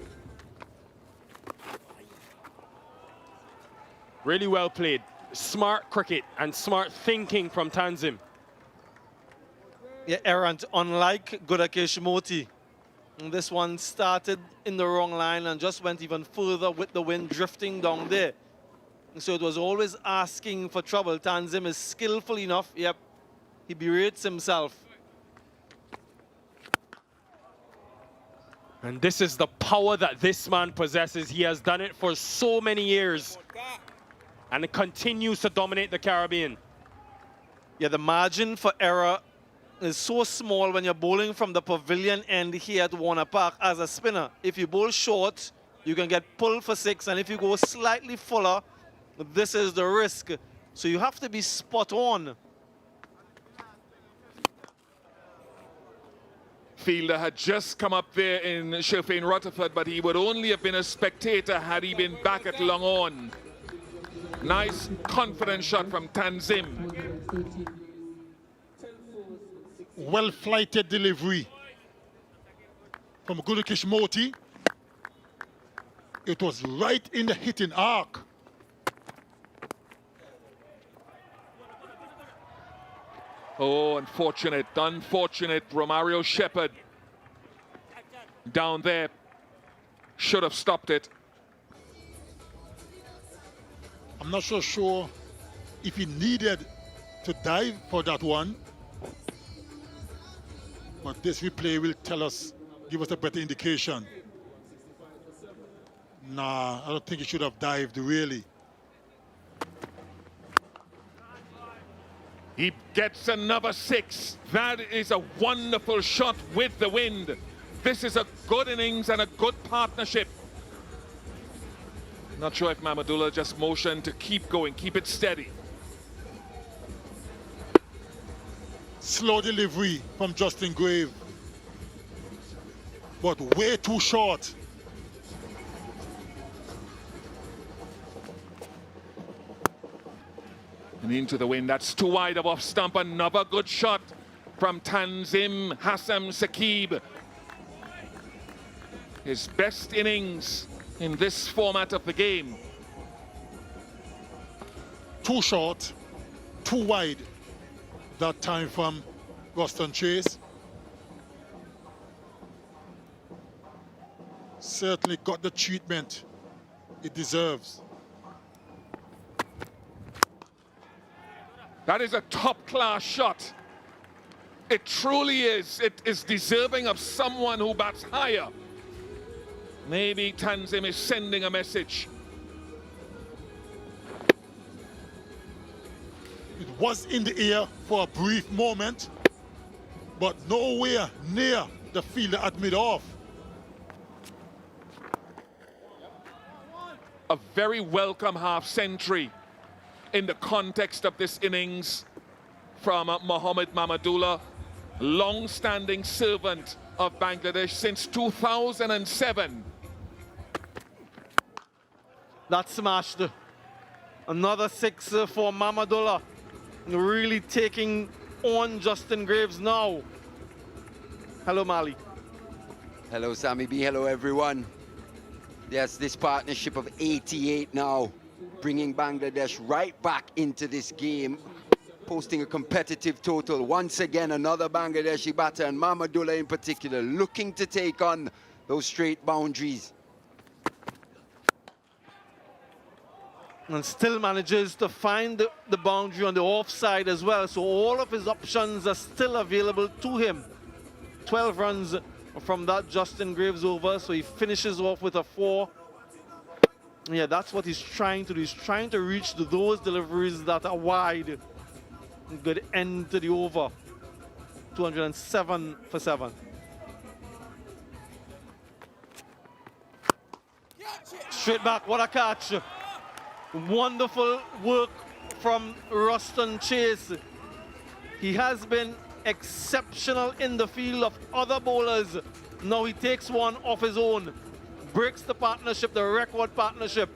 Really well played. Smart cricket and smart thinking from Tanzim. Yeah, errant, unlike Godakesh Moti. This one started in the wrong line and just went even further with the wind drifting down there. So it was always asking for trouble. Tanzim is skillful enough. Yep, he berates himself. And this is the power that this man possesses. He has done it for so many years. And it continues to dominate the Caribbean. Yeah, the margin for error is so small when you're bowling from the pavilion end here at Warner Park as a spinner. If you bowl short, you can get pulled for 6. And if you go slightly fuller, this is the risk. So you have to be spot on. fielder had just come up there in Sherfane Rutherford, but he would only have been a spectator had he been back at long on. Nice, confident shot from Tanzim. Well-flighted delivery from Gurukish Moti. It was right in the hitting arc. Oh, unfortunate, Romario Shepherd down there. Should have stopped it. I'm not so sure if he needed to dive for that one. But this replay will tell us, give us a better indication. Nah, I don't think he should have dived, really. He gets another 6. That is a wonderful shot with the wind. This is a good innings and a good partnership. Not sure if Mamadullah just motioned to keep going, keep it steady. Slow delivery from Justin Grave, but way too short. And into the wind, that's too wide of off stump. Another good shot from Tanzim Hassam Saqib. His best innings in this format of the game. Too short, too wide. That time from Ruston Chase. Certainly got the treatment it deserves. That is a top-class shot. It truly is. It is deserving of someone who bats higher. Maybe Tanzim is sending a message. It was in the air for a brief moment, but nowhere near the fielder at mid-off. A very welcome half-century in the context of this innings from Mohammad Mamadullah, long-standing servant of Bangladesh since 2007. That smashed. Another 6 for Mamadullah. Really taking on Justin Graves now. Hello, Mali. Hello, Sammy B. Hello, everyone. Yes, this partnership of 88 now, bringing Bangladesh right back into this game, posting a competitive total. Once again, another Bangladeshi batter, and Mamadullah in particular, looking to take on those straight boundaries. And still manages to find the boundary on the offside as well. So all of his options are still available to him. 12 runs from that Justin Graves over, so he finishes off with a 4. Yeah, that's what he's trying to do. He's trying to reach to those deliveries that are wide. Good end to the over. 207 for 7. Straight back, what a catch. Wonderful work from Ruston Chase. He has been exceptional in the field of other bowlers. Now he takes one off his own. Breaks the partnership, the record partnership.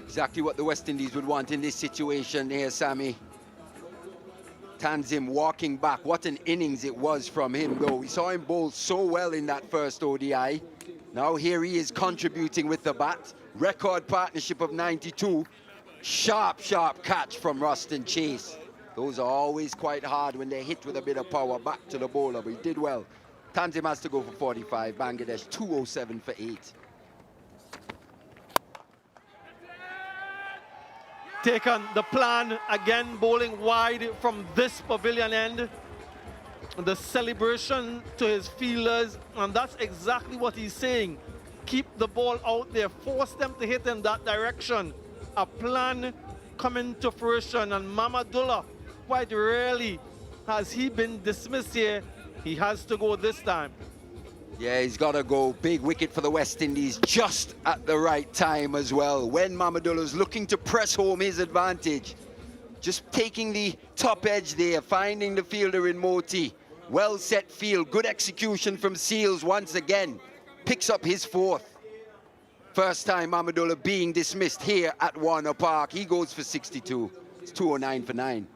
Exactly what the West Indies would want in this situation here, Sammy. Tanzim walking back. What an innings it was from him, though. We saw him bowl so well in that first ODI. Now here he is contributing with the bat. Record partnership of 92. Sharp, sharp catch from Ruston Chase. Those are always quite hard when they're hit with a bit of power back to the bowler, but he did well. Tanzim has to go for 45. Bangladesh 207 for 8. Taken the plan, again bowling wide from this pavilion end. The celebration to his fielders, and that's exactly what he's saying. Keep the ball out there, force them to hit in that direction. A plan coming to fruition, and Mamadullah, quite rarely has he been dismissed here. He has to go this time. Yeah, he's got to go. Big wicket for the West Indies, just at the right time as well. When Mamadullah's looking to press home his advantage, Just taking the top edge there, finding the fielder in Moti. Well set field, good execution from Seals once again. Picks up his fourth. First time Amadullah being dismissed here at Warner Park. He goes for 62. It's 209 for 9.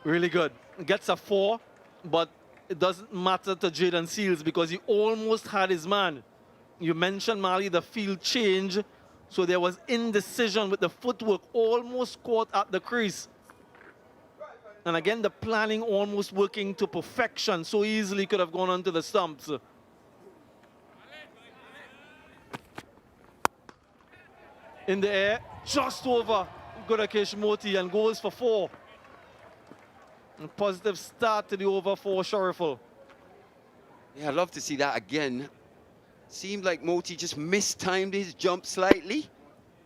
Really good. Gets a 4, but it doesn't matter to Jaden Seals because he almost had his man. You mentioned, Mali, the field change, so there was indecision with the footwork, almost caught at the crease. And again, the planning almost working to perfection, so easily could have gone onto the stumps. In the air, just over Gudakesh Moti and goes for 4. A positive start to the over for Shariful. Yeah, I'd love to see that again. Seemed like Moti just mistimed his jump slightly.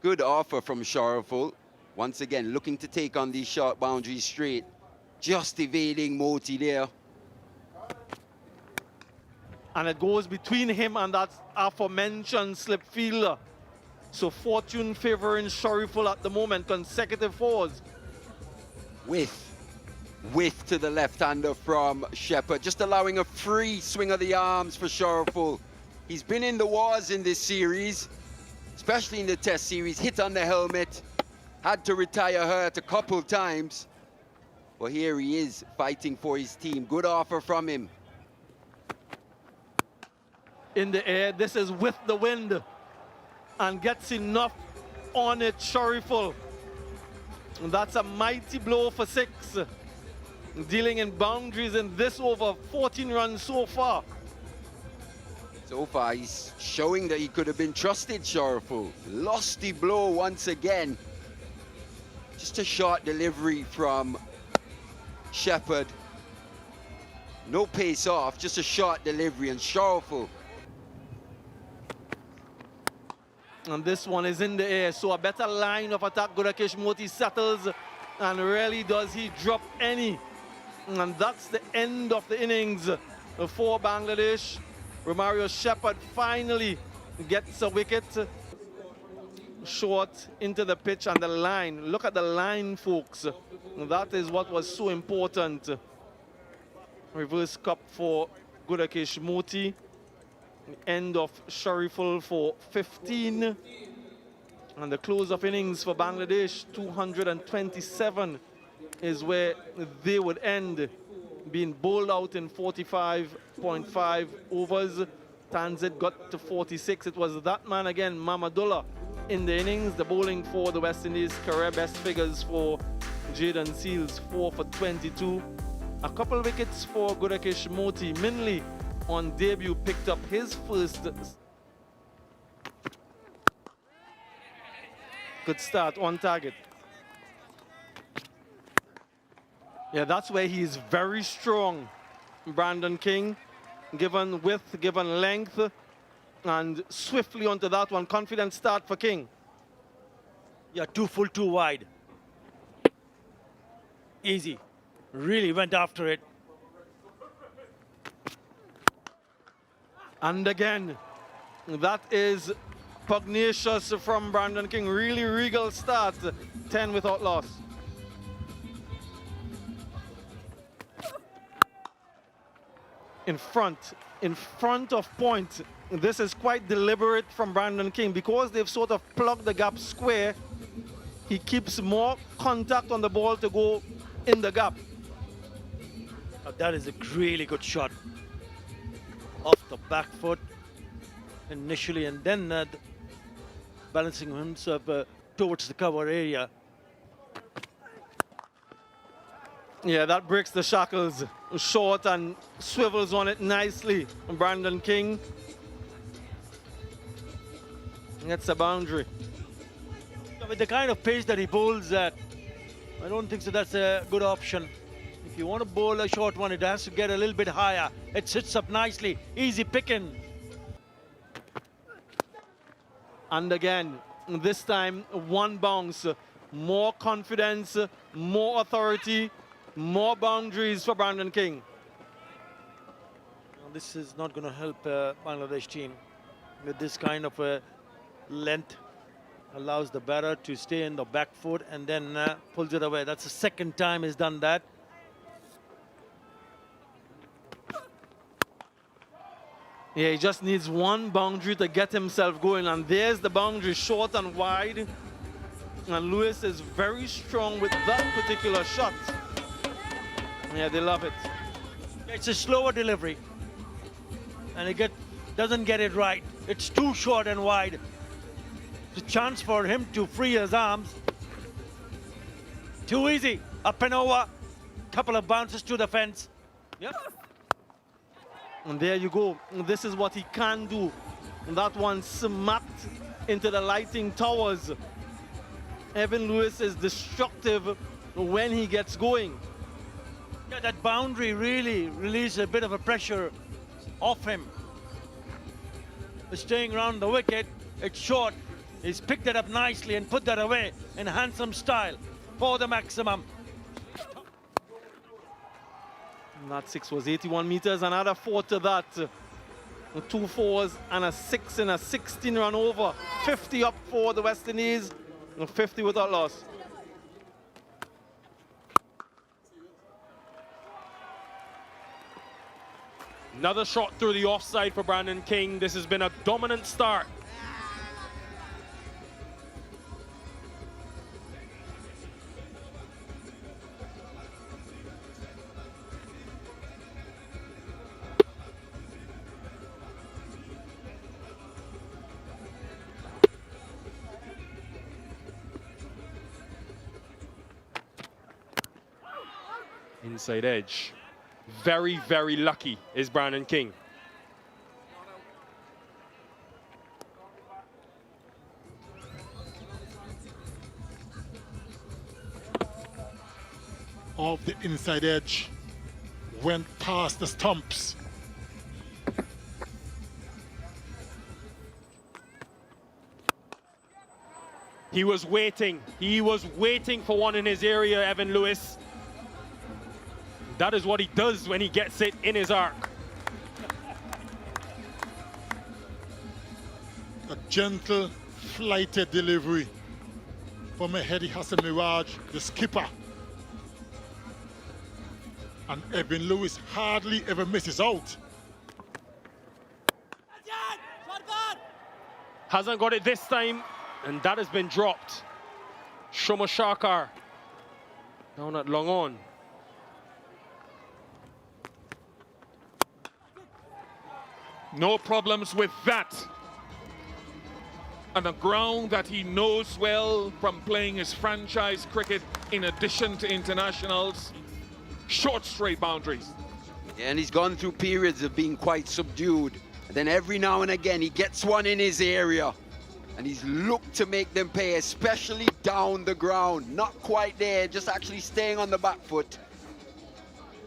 Good offer from Shariful. Once again, looking to take on these short boundaries straight. Just evading Moti there. And it goes between him and that aforementioned slip fielder. So fortune favoring Shariful at the moment, consecutive 4s. Width to the left-hander from Shepard, just allowing a free swing of the arms for Shariful. He's been in the wars in this series, especially in the test series, hit on the helmet, had to retire hurt a couple times. But here he is fighting for his team. Good offer from him. In the air, this is with the wind and gets enough on it, Shariful. And that's a mighty blow for 6. Dealing in boundaries in this over, 14 runs so far. So far, he's showing that he could have been trusted, Shariful. Lost the blow once again. Just a short delivery from Shepard. No pace off, just a short delivery, and Shariful. And this one is in the air, so a better line of attack. Gudakesh Moti settles, and rarely does he drop any. And that's the end of the innings for Bangladesh. Romario Shepard finally gets a wicket. Short into the pitch and the line. Look at the line, folks. That is what was so important. Reverse cup for Gudakesh Moti. End of Shariful for 15. And the close of innings for Bangladesh, 227 is where they would end, being bowled out in 45.5 overs. Tanzit got to 46. It was that man again, Mamadullah, in the innings. The bowling for the West Indies, career best figures for Jaden Seals, 4 for 22. A couple wickets for Gudakesh Moti. Minley on debut picked up his first. Good start on target. Yeah, that's where he's very strong. Brandon King, given width, given length, and swiftly onto that one. Confident start for King. Yeah, 2 full, 2 wide. Easy. Really went after it. And again, that is pugnacious from Brandon King. Really regal start. 10 without loss. In front of point. This is quite deliberate from Brandon King because they've sort of plugged the gap square. He keeps more contact on the ball to go in the gap. Now that is a really good shot. Off the back foot initially, and then balancing himself towards the cover area. Yeah, that breaks the shackles. Short and swivels on it nicely. Brandon King gets a boundary. With the kind of pace that he bowls at, I don't think so that's a good option. If you want to bowl a short one, it has to get a little bit higher. It sits up nicely, easy picking. And again, this time one bounce. More confidence, more authority, more boundaries for Brandon King. This is not going to help Bangladesh team with this kind of length allows the batter to stay in the back foot and then pulls it away. That's the second time he's done that. Yeah, he just needs one boundary to get himself going, and there's the boundary, short and wide. And Lewis is very strong with that particular shot. Yeah, they love it. It's a slower delivery, and he doesn't get it right. It's too short and wide. It's a chance for him to free his arms. Too easy, up and over. Couple of bounces to the fence. Yep. And there you go. This is what he can do. And that one smacked into the lighting towers. Evan Lewis is destructive when he gets going. Yeah, that boundary really released a bit of a pressure off him. Staying around the wicket, it's short. He's picked it up nicely and put that away in handsome style for the maximum. And that 6 was 81 meters, another 4 to that. 2 4s and a 6 in a 16 run over. 50 up for the West Indies, and 50 without loss. Another shot through the offside for Brandon King. This has been a dominant start. Inside edge. Very, very lucky is Brandon King. Off the inside edge, went past the stumps. He was waiting. He was waiting for one in his area, Evan Lewis. That is what he does when he gets it in his arc. A gentle, flighted delivery from Mehdi Hassan Miraj, the skipper. And Evan Lewis hardly ever misses out. Hasn't got it this time, and that has been dropped. Shoma Shakar down at long on. No problems with that. On a ground that he knows well from playing his franchise cricket in addition to internationals. Short straight boundaries. Yeah, and he's gone through periods of being quite subdued. And then every now and again he gets one in his area. And he's looked to make them pay, especially down the ground. Not quite there, just actually staying on the back foot.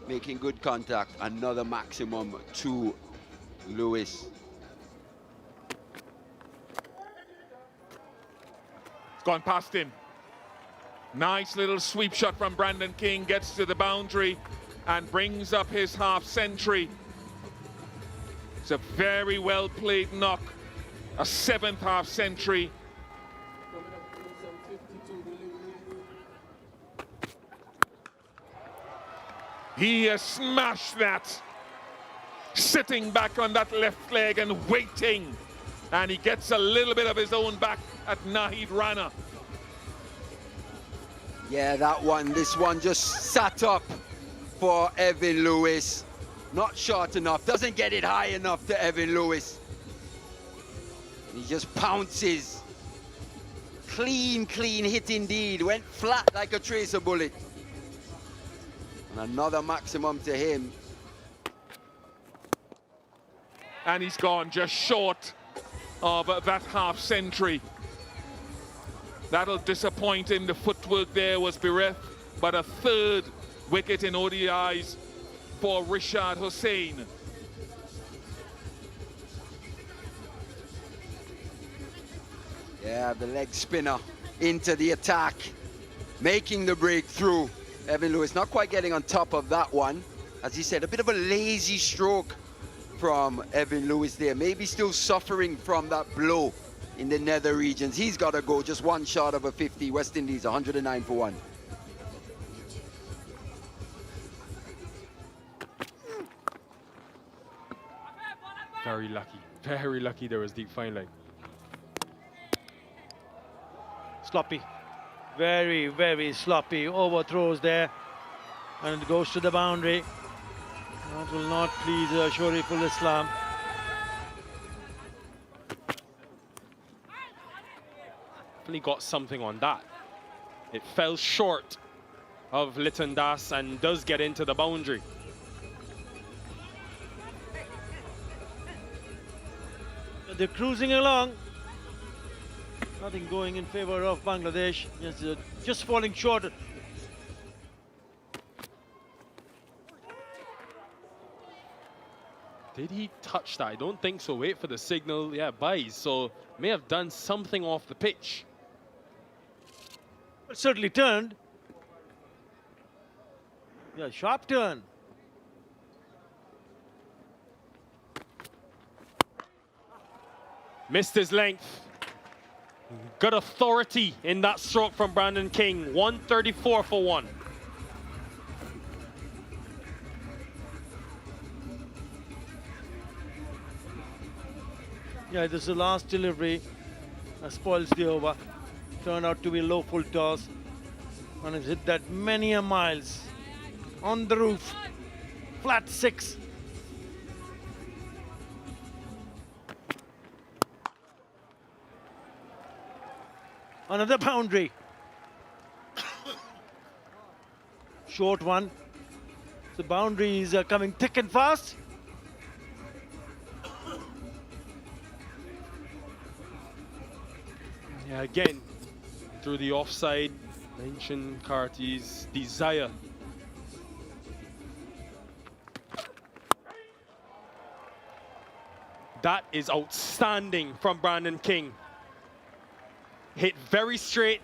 Making good contact. Another maximum to Lewis. It's gone past him. Nice little sweep shot from Brandon King, gets to the boundary and brings up his half century. It's a very well played knock, a 7th half century. He has smashed that. Sitting back on that left leg and waiting. And he gets a little bit of his own back at Nahid Rana. Yeah, this one just sat up for Evan Lewis. Not short enough, doesn't get it high enough to Evan Lewis. He just pounces. Clean hit indeed. Went flat like a tracer bullet. And another maximum to him. And he's gone just short of that half century. That'll disappoint him. The footwork there was bereft, but a 3rd wicket in ODIs for Rishad Hussain. Yeah, the leg spinner into the attack, making the breakthrough. Evan Lewis not quite getting on top of that one. As he said, a bit of a lazy stroke from Evan Lewis there. Maybe still suffering from that blow in the nether regions. He's got to go. Just one shot of a 50. West Indies 109 for 1. Very lucky there was deep fine leg. Sloppy. Very, very sloppy. Overthrows there. And it goes to the boundary. That will not please Shoriful Islam. Definitely got something on that. It fell short of Liton Das and does get into the boundary. They're cruising along. Nothing going in favor of Bangladesh. Just falling short. Did he touch that? I don't think so. Wait for the signal. Yeah, buys. So may have done something off the pitch. But certainly turned. Yeah, sharp turn. Missed his length. Good authority in that stroke from Brandon King. 134 for 1. Yeah, this is the last delivery. Spoils the over. Turned out to be low full toss. And it's hit that many a miles. On the roof. Flat 6. Another boundary. Short one. The boundaries are coming thick and fast. Yeah, again, through the offside, mention Carty's desire. That is outstanding from Brandon King. Hit very straight,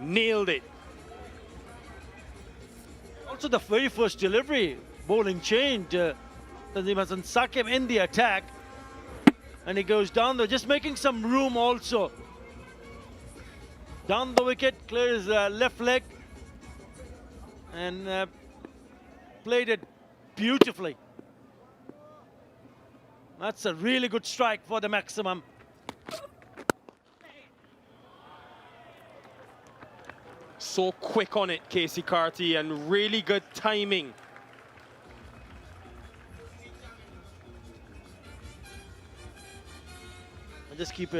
nailed it. Also the very first delivery, bowling change. Tanzim Hassan Saqib in the attack. And he goes down there, just making some room also. Down the wicket, clears left leg. And played it beautifully. That's a really good strike for the maximum. So quick on it, Casey Carty, and really good timing. I just keep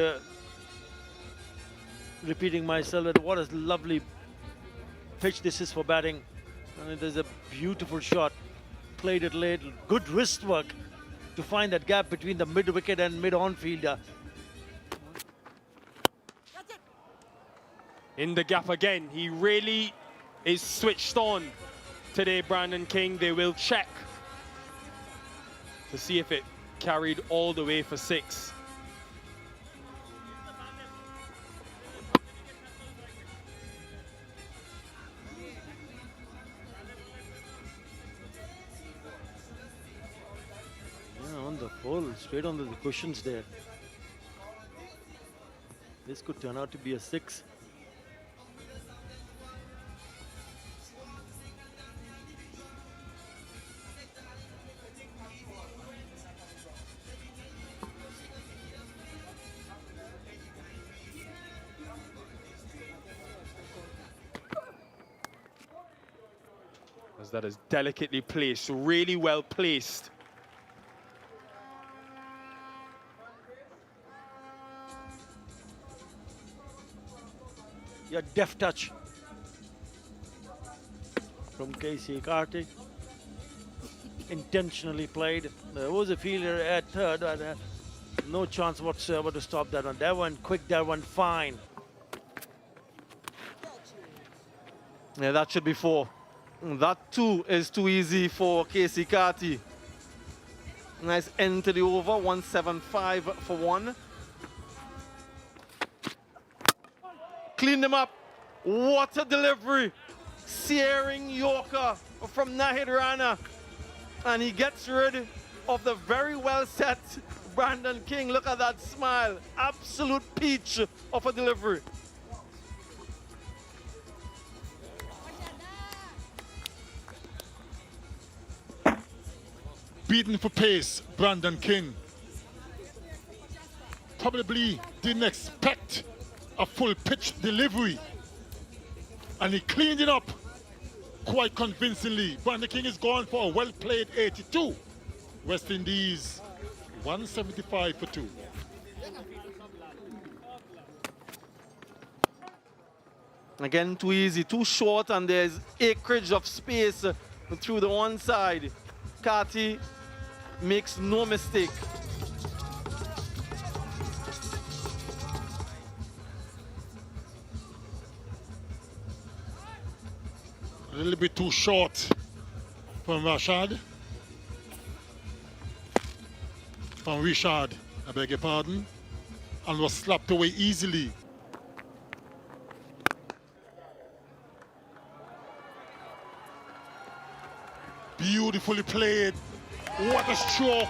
repeating myself that what a lovely pitch this is for batting. And it is a beautiful shot. Played it late, good wrist work to find that gap between the mid-wicket and mid-on fielder. In the gap again, he really is switched on today, Brandon King. They will check to see if it carried all the way for 6. Yeah, on the pole, straight on the cushions there. This could turn out to be a 6. As that is delicately placed, really well placed. Yeah, deft touch from Casey Carty. Intentionally played. There was a fielder at third, but no chance whatsoever to stop that one. That one quick, that one fine. Yeah, that should be 4. That too is too easy for Casey Carty. Nice end to the over, 175 for 1. Cleaned him up. What a delivery. Searing Yorker from Nahid Rana. And he gets rid of the very well set Brandon King. Look at that smile. Absolute peach of a delivery. Beaten for pace, Brandon King. Probably didn't expect a full pitch delivery. And he cleaned it up quite convincingly. Brandon King is gone for a well-played 82. West Indies 175 for 2. Again, too easy, too short, and there's acreage of space through the one side. Carty makes no mistake. A little bit too short from Rashad. From Richard, I beg your pardon. And was slapped away easily. Beautifully played. What a stroke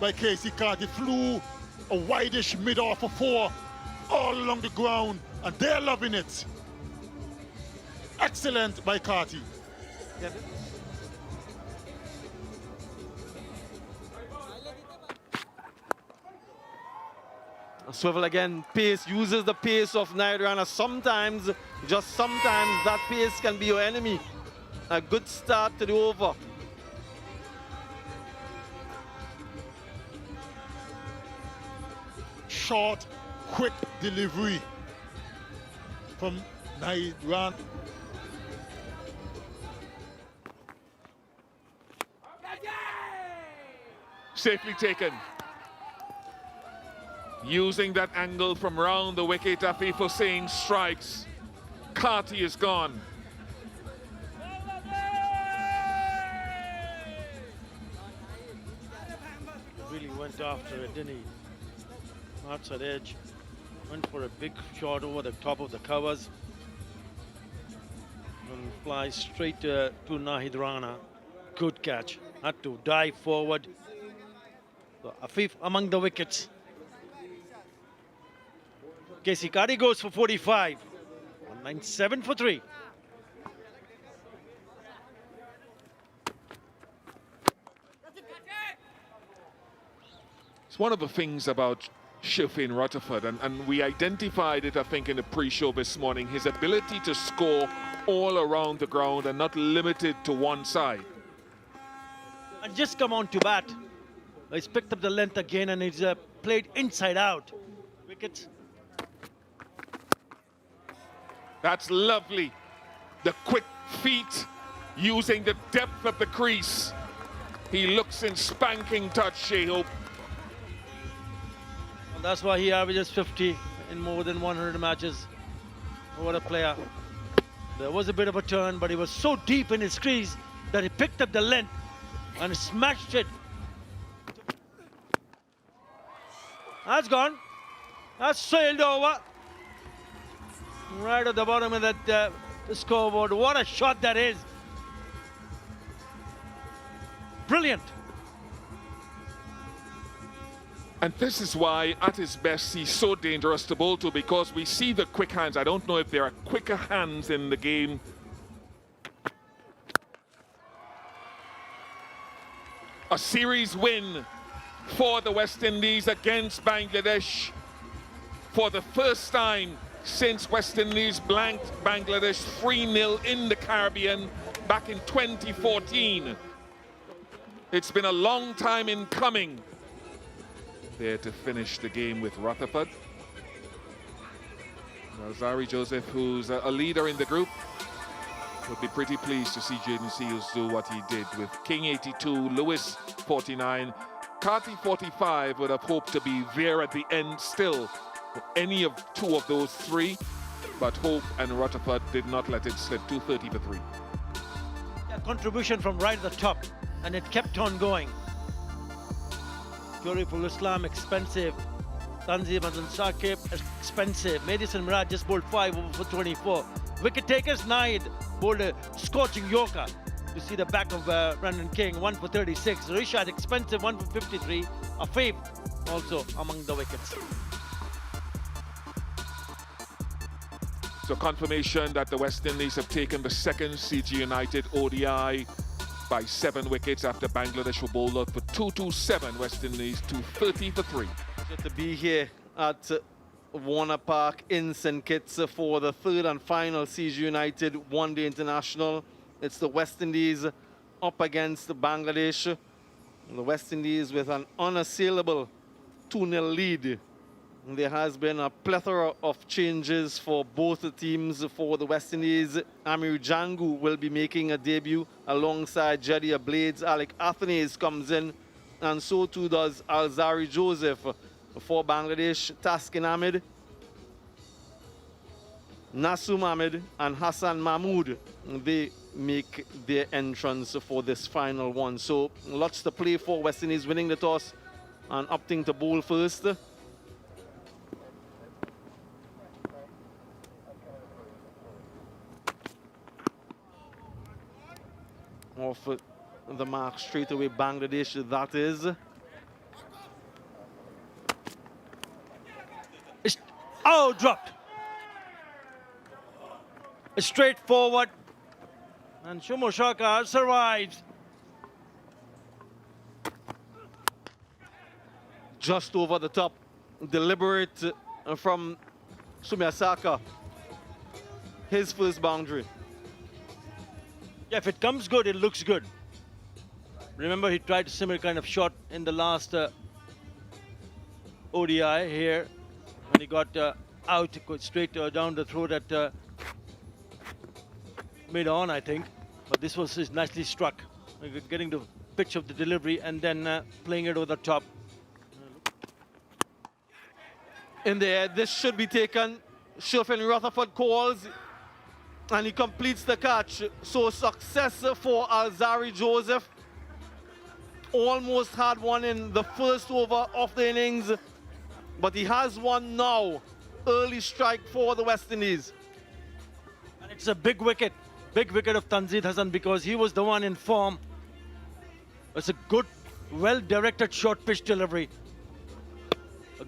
by Casey Carty. Flew a wideish mid-off for 4 all along the ground, and they're loving it. Excellent by Carty. Yeah. Swivel again, pace, uses the pace of Naidrana. Sometimes, just sometimes, that pace can be your enemy. A good start to the over. Short, quick delivery from Naidrana. Safely taken. Using that angle from round the wicket, Afif saying strikes. Carty is gone. Really went after it, didn't he? Outside edge. Went for a big shot over the top of the covers. And flies straight to Nahid Rana. Good catch. Had to dive forward. So Afif among the wickets. Casey Carty goes for 45. 197 for 3. It's one of the things about Shifin Rutherford, and we identified it, I think, in the pre-show this morning, his ability to score all around the ground and not limited to one side. And just come on to bat. He's picked up the length again and he's played inside out. Wickets. That's lovely. The quick feet using the depth of the crease. He looks in spanking touch, Shea-Hope. And that's why he averages 50 in more than 100 matches. What a player. There was a bit of a turn, but he was so deep in his crease that he picked up the length and smashed it. That's gone. That's sailed over. Right at the bottom of that the scoreboard. What a shot that is. Brilliant. And this is why, at his best, he's so dangerous to bowl to, because we see the quick hands. I don't know if there are quicker hands in the game. A series win for the West Indies against Bangladesh for the first time since West Indies blanked Bangladesh 3-0 in the Caribbean back in 2014. It's been a long time in coming. There to finish the game with Rutherford. Zari Joseph, who's a leader in the group, would be pretty pleased to see Jaden Seals do what he did with King 82, Lewis 49, Carty 45. Would have hoped to be there at the end still, any of two of those three, but Hope and Rutherford did not let it slip. 230 for 3. A contribution from right at the top, and it kept on going. Gloriful Islam, expensive. Tanzim and Saqib, expensive. Madison Miraj just bowled 5 over for 24. Wicket takers, Naid bowled a scorching Yorker. You see the back of Brandon King, 1 for 36. Rishad Expensive, 1 for 53. Afif also among the wickets. So confirmation that the West Indies have taken the second CG United ODI by 7 wickets after Bangladesh were bowled out for 227. West Indies 230 for 3. Good to be here at Warner Park in St. Kitts for the third and final CG United One-Day International. It's the West Indies up against Bangladesh. The West Indies with an unassailable 2-0 lead. There has been a plethora of changes for both the teams. For the West Indies, Amir Jangoo will be making a debut alongside Jediah Blades. Alec Athanaze comes in, and so too does Alzari Joseph. For Bangladesh, Taskin Ahmed, Nasum Ahmed and Hassan Mahmood, they make their entrance for this final one. So lots to play for. West Indies winning the toss and opting to bowl first. Off the mark straight away, Bangladesh, that is. Oh, dropped. Straightforward. And Shumo Shaka survives. Just over the top. Deliberate from Sumiasaka. His first boundary. Yeah, if it comes good, it looks good. Remember, he tried a similar kind of shot in the last ODI here. When he got out, straight down the throat at mid-on, I think. But this was nicely struck. Getting the pitch of the delivery and then playing it over the top. In the air, this should be taken. Shirfin Rutherford calls, and he completes the catch. So success for Alzari Joseph. Almost had one in the first over of the innings, but he has one now. Early strike for the West Indies. And it's a big wicket of Tanzid Hassan, because he was the one in form. It's a good, well-directed short pitch delivery.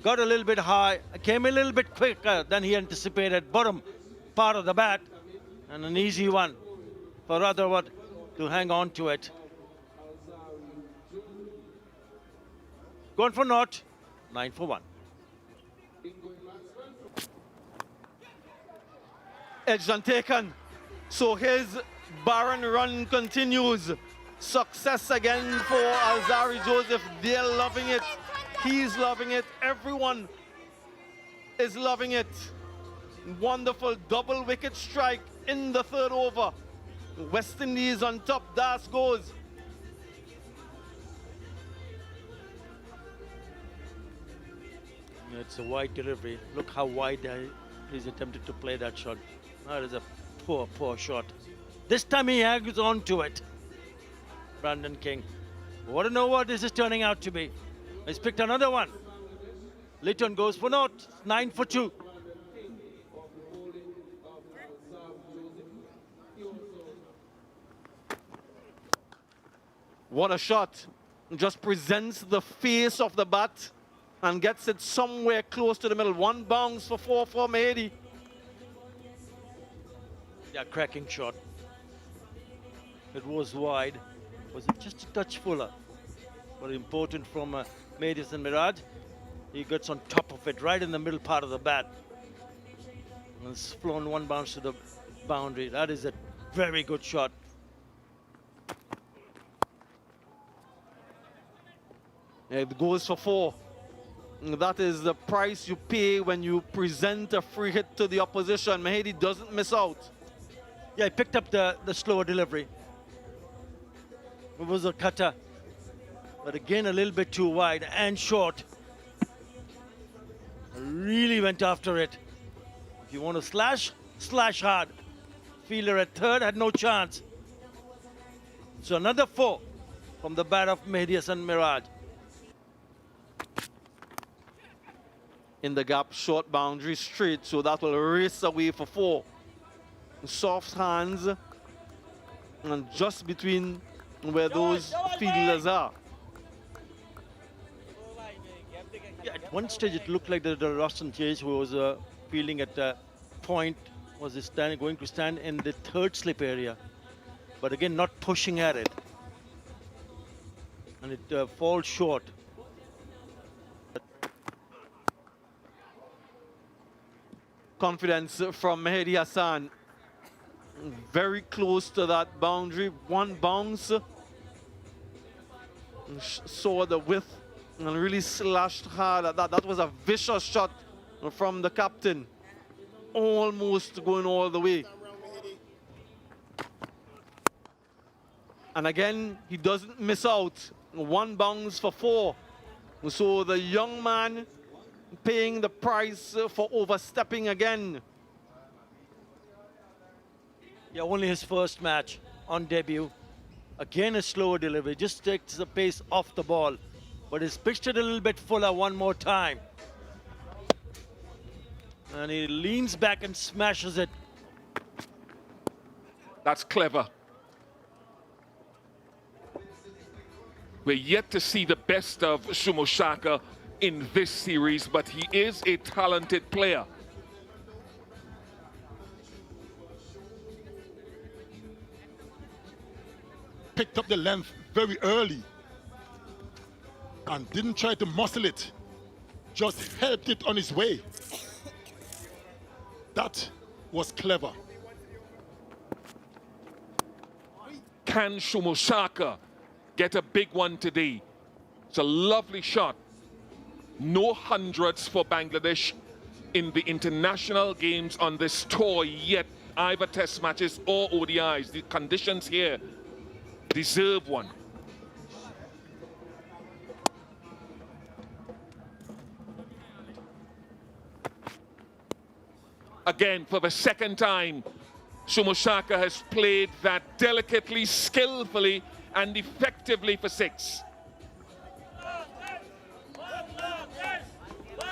Got a little bit high, came a little bit quicker than he anticipated. Bottom part of the bat, and an easy one for Rutherford to hang on to it. Gone for naught, 9 for 1. Edged and taken. So his barren run continues. Success again for Alzari Joseph. They're loving it. He's loving it. Everyone is loving it. Wonderful double wicket strike in the third over. West Indies on top. Das goes. It's a wide delivery. Look how wide he's attempted to play that shot. That is a poor, poor shot. This time he hangs on to it. Brandon King. I want to know what this is turning out to be. He's picked another one. Litton goes for naught. 9 for 2. What a shot. Just presents the face of the bat and gets it somewhere close to the middle. One bounce for 4 for Mehdi. Yeah, cracking shot. It was wide. Was it just a touch fuller? But important from Mehdi and Miraj. He gets on top of it, right in the middle part of the bat. And it's flown one bounce to the boundary. That is a very good shot. It goes for 4. That is the price you pay when you present a free hit to the opposition. Mehdi doesn't miss out. Yeah, he picked up the slower delivery. It was a cutter. But again, a little bit too wide and short. Really went after it. If you want to slash, slash hard. Fielder at third had no chance. So another 4 from the bat of Mehdi Hassan Miraj. In the gap, short boundary straight, so that will race away for 4. Soft hands and just between where those fielders are. Yeah, at one stage, it looked like the Roston Chase, who was fielding at the point, was going to stand in the third slip area. But again, not pushing at it. And it falls short. Confidence from Mehdi Hassan. Very close to that boundary. One bounce. Saw the width and really slashed hard at that. That was a vicious shot from the captain. Almost going all the way. And again, he doesn't miss out. One bounce for 4. So the young man paying the price for overstepping again. Yeah, only his first match on debut. Again, a slower delivery, just takes the pace off the ball. But he's pitched it a little bit fuller one more time. And he leans back and smashes it. That's clever. We're yet to see the best of Shumoshaka in this series, but he is a talented player. Picked up the length very early and didn't try to muscle it, just helped it on its way. That was clever. Can Shumoshaka get a big one today? It's a lovely shot. No hundreds for Bangladesh in the international games on this tour yet, either test matches or ODIs. The conditions here deserve one. Again, for the second time, Shumoshaka has played that delicately, skillfully, and effectively for 6.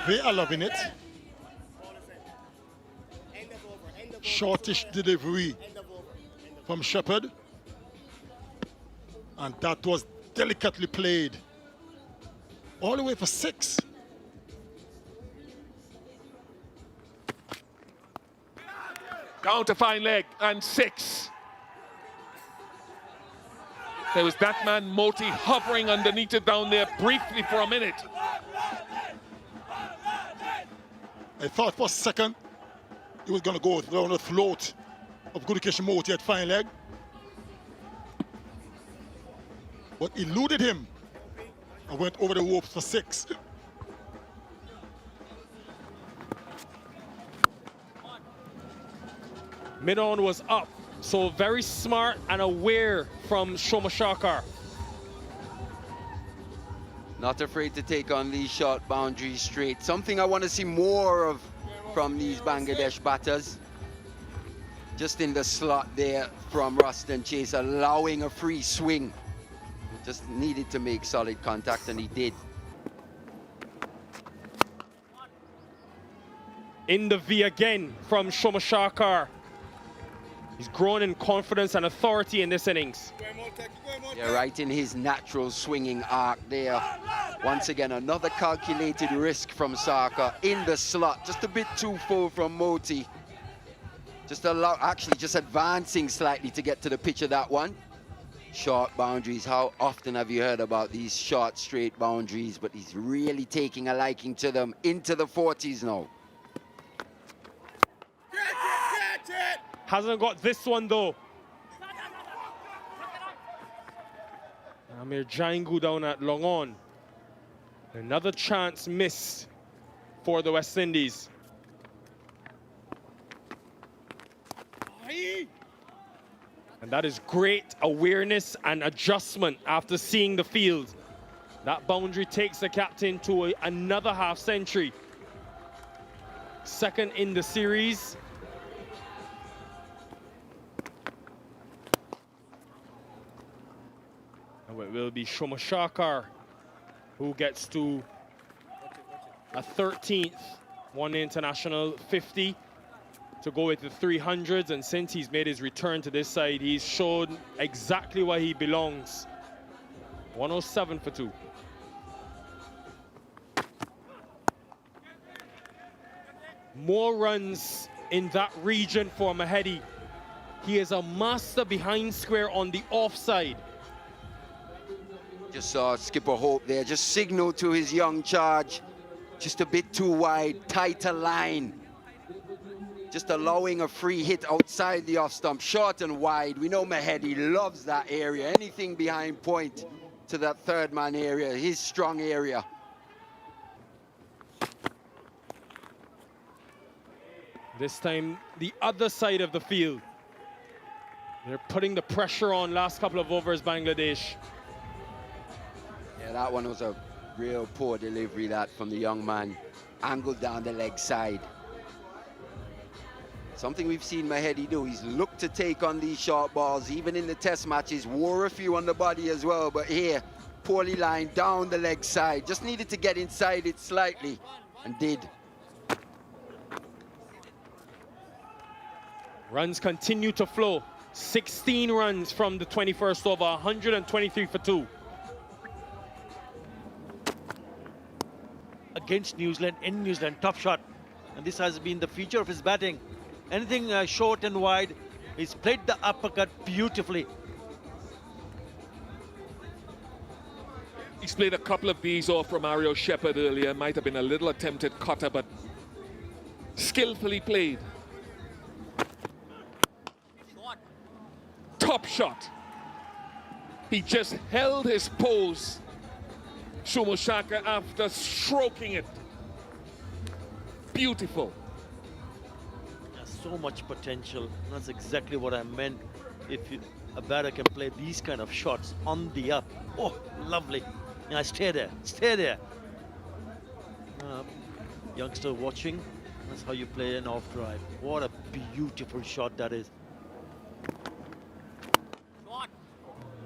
They are loving it. Shortish delivery from Shepherd. And that was delicately played. All the way for 6. Down to fine leg and 6. There was that man Moti hovering underneath it down there briefly for a minute. I thought for a second he was going to go down the throat of Gurikesh Moti at fine leg. But eluded him and went over the ropes for 6. Mid-on was up, so very smart and aware from Shumoshaka. Not afraid to take on these short boundaries straight. Something I want to see more of from these Bangladesh batters. Just in the slot there from Ruston Chase, allowing a free swing. Just needed to make solid contact, and he did. In the V again from Shumoshaka. He's grown in confidence and authority in this innings. Yeah, right in his natural swinging arc there. Once again, another calculated risk from Saka in the slot. Just a bit too full from Moti. Just advancing slightly to get to the pitch of that one. Short boundaries. How often have you heard about these short, straight boundaries? But he's really taking a liking to them into the 40s now. Hasn't got this one though. Amir Jangoo down at long on. Another chance missed for the West Indies. And that is great awareness and adjustment after seeing the field. That boundary takes the captain to another half century. Second in the series. It will be Shumoshaka who gets to a 13th one international 50. to go with the 300s, and since he's made his return to this side, he's shown exactly where he belongs. 107 for 2. More runs in that region for Mahedi. He is a master behind square on the offside. Just saw Skipper Hope there, just signaled to his young charge. Just a bit too wide, tighter line. Just allowing a free hit outside the off stump, short and wide. We know Mahedi loves that area. Anything behind point to that third man area, his strong area. This time, the other side of the field. They're putting the pressure on last couple of overs, Bangladesh. Yeah, that one was a real poor delivery, that from the young man. Angled down the leg side. Something we've seen Mahedi do. He's looked to take on these short balls, even in the test matches. Wore a few on the body as well, but here, poorly lined down the leg side. Just needed to get inside it slightly, and did. Runs continue to flow. 16 runs from the 21st over, 123 for 2. Against New Zealand, in New Zealand, top shot. And this has been the feature of his batting. Anything short and wide, he's played the uppercut beautifully. He's played a couple of these off from Mario Shepherd earlier. Might have been a little attempted cutter, but skillfully played. Top shot. He just held his pose, Shumoshaka, after stroking it. Beautiful. There's so much potential. That's exactly what I meant. If a batter can play these kind of shots on the up. Oh, lovely. Now stay there, stay there. Youngster watching, that's how you play an off drive. What a beautiful shot that is.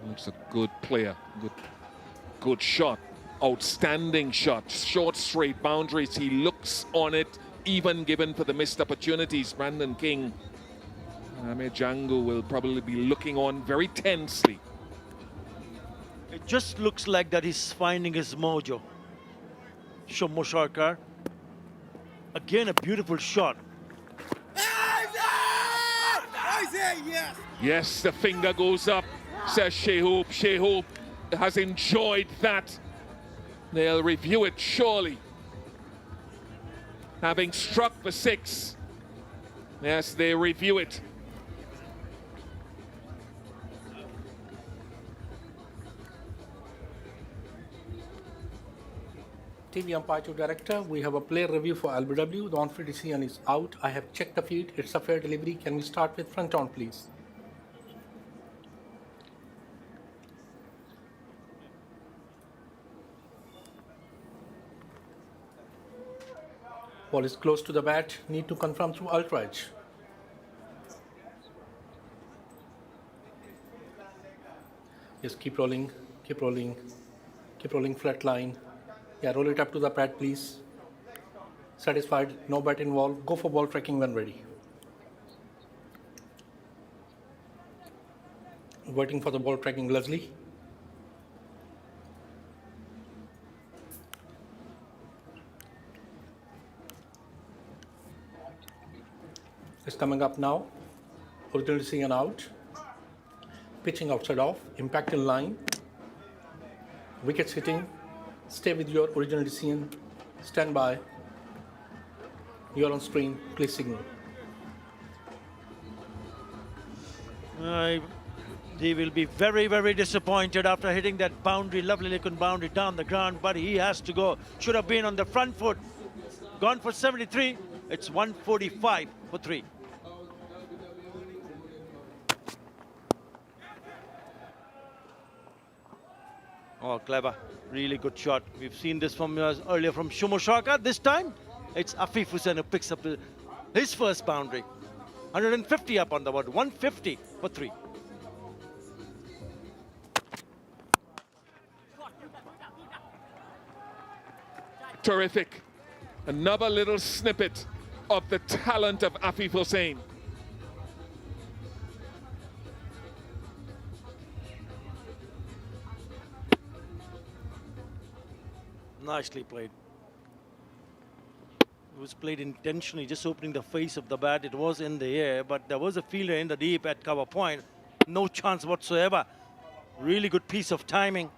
Looks a good player, good shot, outstanding shot, short straight boundaries. He looks on it, even given for the missed opportunities. Brandon King, Jangoo will probably be looking on very tensely. It just looks like that he's finding his mojo. Shomo Sarkar. Again, a beautiful shot. Yes! Yes, the finger goes up, says Shehoop. Shehoop has enjoyed that. They'll review it surely. Having struck for 6. Yes, they review it. TV umpire to director, we have a player review for LBW. The on-field decision is out. I have checked the feed. It's a fair delivery. Can we start with front on, please? Ball is close to the bat. Need to confirm through ultra edge. Yes, keep rolling, keep rolling, keep rolling flat line. Yeah, roll it up to the pad, please. Satisfied, no bat involved. Go for ball tracking when ready. Waiting for the ball tracking, Leslie. It's coming up now. Original decision out. Pitching outside off. Impact in line. Wickets hitting. Stay with your original decision. Stand by. You're on screen. Please signal. They will be very, very disappointed after hitting that boundary, lovely looking boundary down the ground, but he has to go. Should have been on the front foot. Gone for 73. It's 145 for 3. Oh, clever. Really good shot. We've seen this from earlier from Shomo Sarkar. This time, it's Afif Hussain who picks up his first boundary. 150 up on the board. 150 for 3. Terrific. Another little snippet of the talent of Afif Hussain. Nicely played. It was played intentionally, just opening the face of the bat. It was in the air, but there was a fielder in the deep at cover point. No chance whatsoever. Really good piece of timing.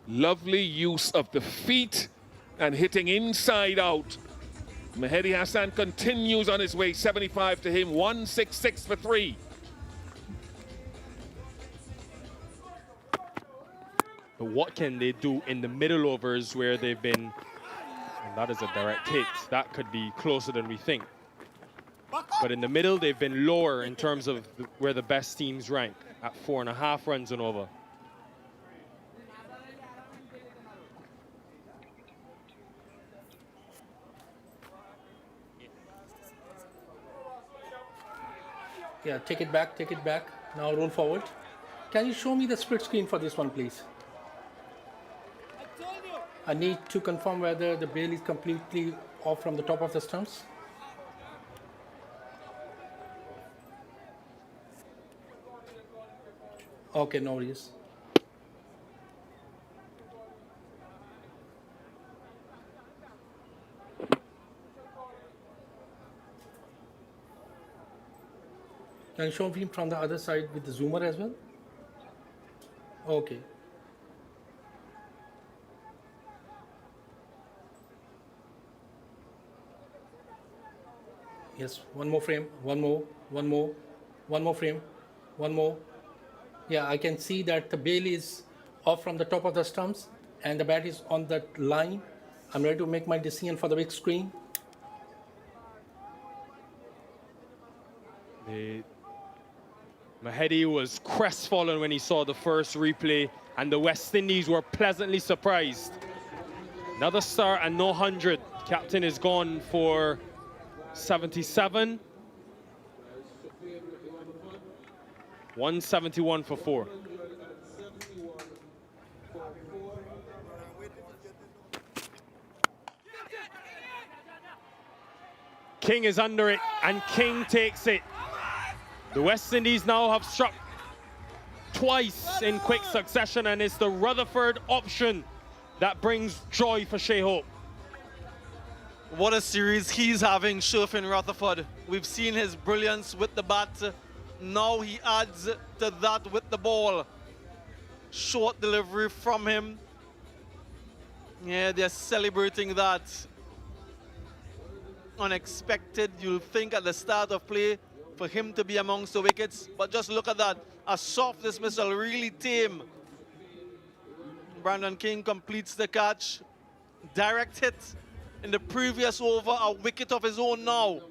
Lovely use of the feet and hitting inside out. Mehdi Hassan continues on his way, 75 to him, 166 for 3. But what can they do in the middle overs where they've been, and that is a direct hit. That could be closer than we think. But in the middle, they've been lower in terms of where the best teams rank, at 4.5 runs and over. Yeah, take it back, take it back. Now roll forward. Can you show me the split screen for this one, please? I need to confirm whether the bail is completely off from the top of the stumps. Okay, no worries. Can you show me from the other side with the zoomer as well? Okay. Yes, one more frame, one more frame, one more. Yeah, I can see that the bail is off from the top of the stumps and the bat is on that line. I'm ready to make my decision for the big screen. Mehdi was crestfallen when he saw the first replay, and the West Indies were pleasantly surprised. Another start and no 100. Captain is gone for 77. 171 for 4. King is under it, and King takes it. The West Indies now have struck twice in quick succession, and it's the Rutherford option that brings joy for Shai Hope. What a series he's having, Sherfin Rutherford. We've seen his brilliance with the bat. Now he adds to that with the ball. Short delivery from him. Yeah, they're celebrating that. Unexpected, you'll think at the start of play for him to be amongst the wickets. But just look at that. A soft dismissal, really tame. Brandon King completes the catch. Direct hit in the previous over, a wicket of his own now.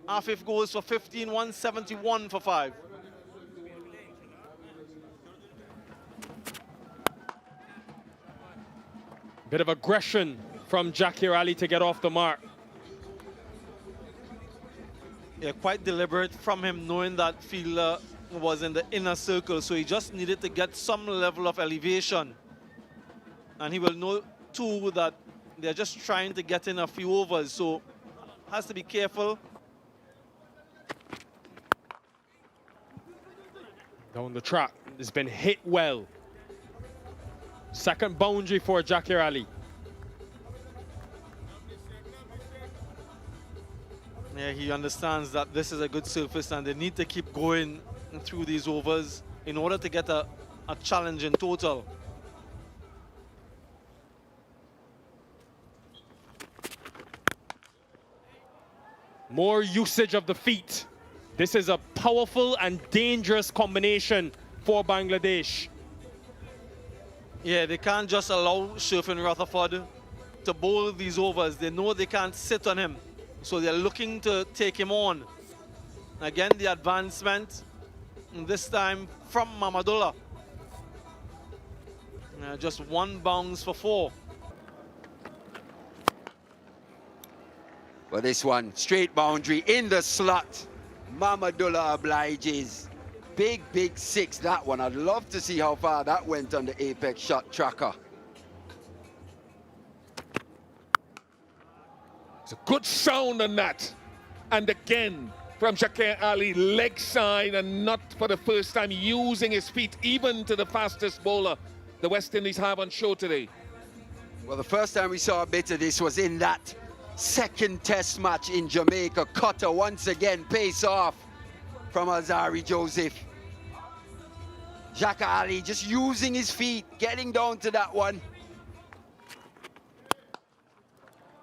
Afif goes for 15, 171 for 5. Bit of aggression from Jackie Ali to get off the mark. Yeah, quite deliberate from him, knowing that fielder was in the inner circle, so he just needed to get some level of elevation. And he will know too that they're just trying to get in a few overs, so has to be careful. Down the track, it's been hit well. Second boundary for Jackie Ali. Yeah, he understands that this is a good surface and they need to keep going through these overs in order to get a challenge in total. More usage of the feet. This is a powerful and dangerous combination for Bangladesh. Yeah, they can't just allow Sherfin Rutherford to bowl these overs. They know they can't sit on him, so they're looking to take him on. Again, the advancement, this time from Mamadullah. Just one bounce for 4. Well, this one, straight boundary in the slot. Mamadullah obliges. Big, big 6, that one. I'd love to see how far that went on the Apex shot tracker. It's a good sound on that. And again, from Shakir Ali, leg side, and not for the first time using his feet, even to the fastest bowler the West Indies have on show today. Well, the first time we saw a bit of this was in that second test match in Jamaica. Cutter once again, pace off from Alzarri Joseph. Shakir Ali just using his feet, getting down to that one.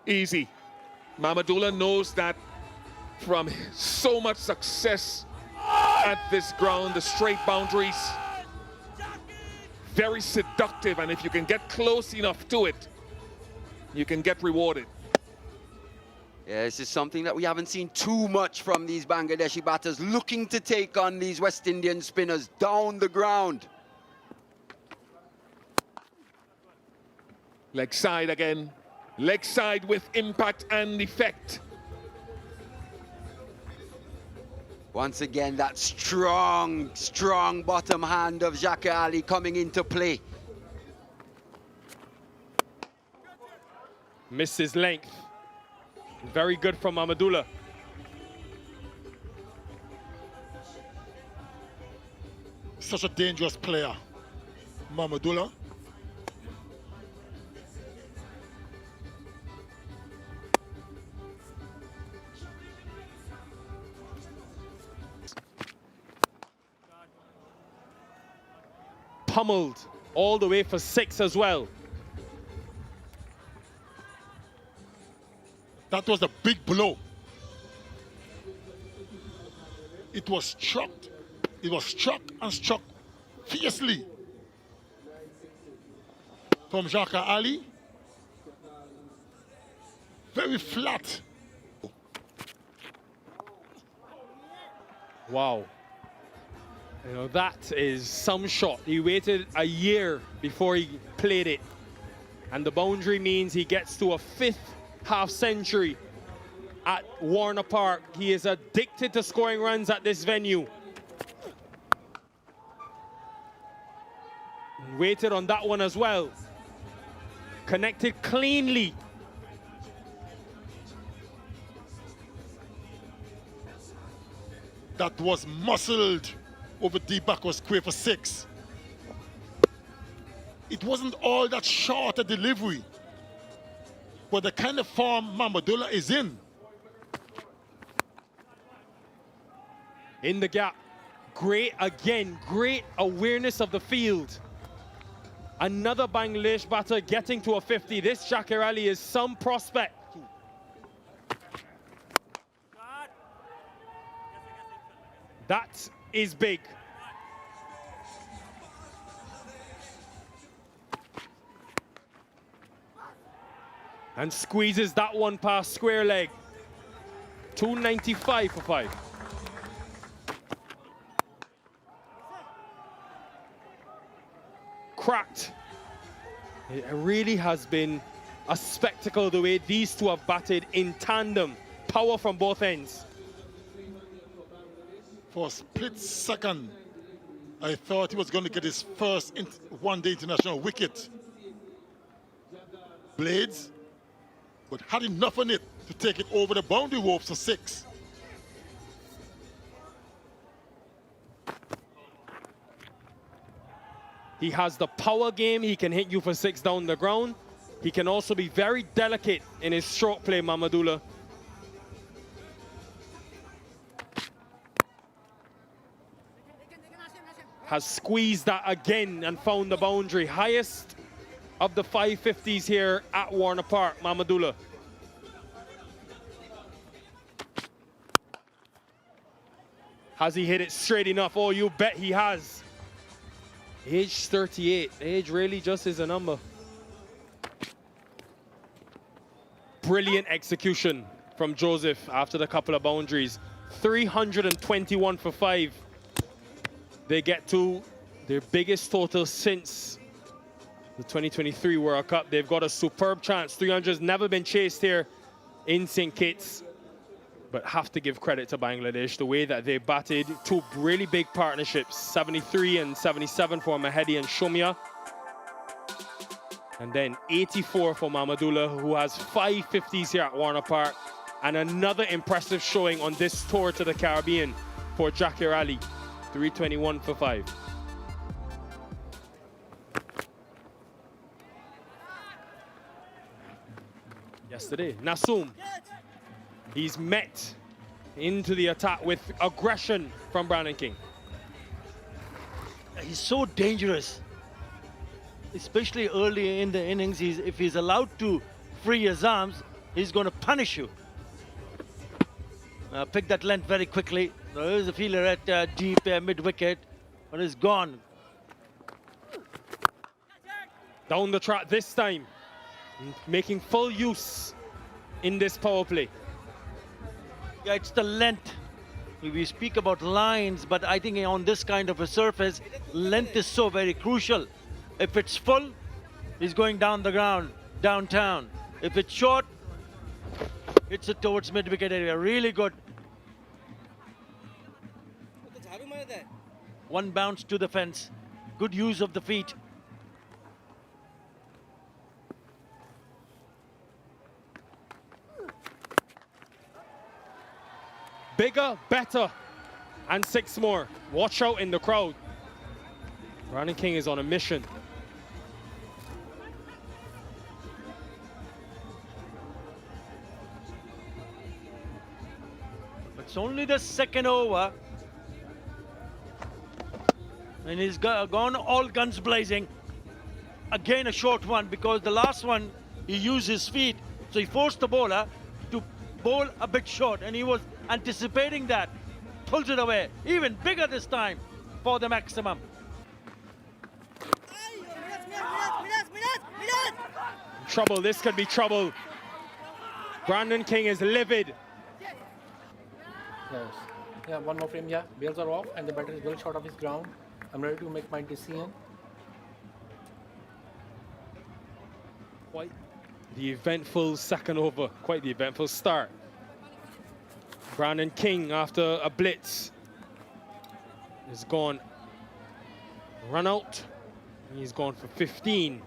Easy. Mamadullah knows that from so much success at this ground, the straight boundaries, very seductive, and if you can get close enough to it, you can get rewarded. Yeah, this is something that we haven't seen too much from these Bangladeshi batters, looking to take on these West Indian spinners down the ground. Leg side again. Leg side with impact and effect. Once again, that strong bottom hand of Shakir Ali coming into play. Misses length. Very good from Mamadullah. Such a dangerous player, Mamadullah. Pummeled all the way for 6 as well. That was a big blow. It was struck. It was struck and struck fiercely from Shakir Ali. Very flat. Wow. You know, that is some shot. He waited a year before he played it. And the boundary means he gets to a 5th half century at Warner Park. He is addicted to scoring runs at this venue. Waited on that one as well. Connected cleanly. That was muscled over deep backward square for 6. It wasn't all that short a delivery, but the kind of form Mamadullah is in. In the gap. Great again, great awareness of the field. Another Bangladesh batter getting to a 50. This Shakir Ali is some prospect. That is big. And squeezes that one past square leg. 295 for 5. Cracked. It really has been a spectacle the way these two have batted in tandem. Power from both ends. For a split second, I thought he was going to get his first one-day international wicket. Blades, but had enough on it to take it over the boundary ropes for 6. He has the power game. He can hit you for 6 down the ground. He can also be very delicate in his stroke play, Mamadullah. Has squeezed that again and found the boundary. Highest of the 550s here at Warner Park, Mamadullah. Has he hit it straight enough? Oh, you bet he has. Age 38. Age really just is a number. Brilliant execution from Joseph after the couple of boundaries. 321 for 5. They get to their biggest total since the 2023 World Cup. They've got a superb chance. 300's never been chased here in St. Kitts. But have to give credit to Bangladesh, the way that they batted. 2 really big partnerships, 73 and 77 for Mahedi and Shumia. And then 84 for Mamadullah, who has 5 50s here at Warner Park. And another impressive showing on this tour to the Caribbean for Jakir Ali. 321 for 5. Yesterday, Nasum. He's met into the attack with aggression from Brandon King. He's so dangerous, especially early in the innings. If he's allowed to free his arms, he's going to punish you. Pick that length very quickly. There is a feeler at deep mid-wicket, but it's gone. Down the track this time, making full use in this power play. Yeah, it's the length. We speak about lines, but I think on this kind of a surface, length is so very crucial. If it's full, he's going down the ground, downtown. If it's short, it's towards mid-wicket area. Really good. One bounce to the fence. Good use of the feet. Bigger, better, and 6 more. Watch out in the crowd. Brandon King is on a mission. It's only the second over. And he's gone all guns blazing. Again, a short one, because the last one, he used his feet. So he forced the bowler to bowl a bit short, and he was anticipating that. Pulls it away. Even bigger this time for the maximum. Trouble, this could be trouble. Brandon King is livid. Yes. Yeah, one more frame, yeah. Bails are off and the batter is well short of his ground. I'm ready to make my decision. Quite the eventful second over, quite the eventful start. Brandon King, after a blitz, is gone. Run out. He's gone for 15.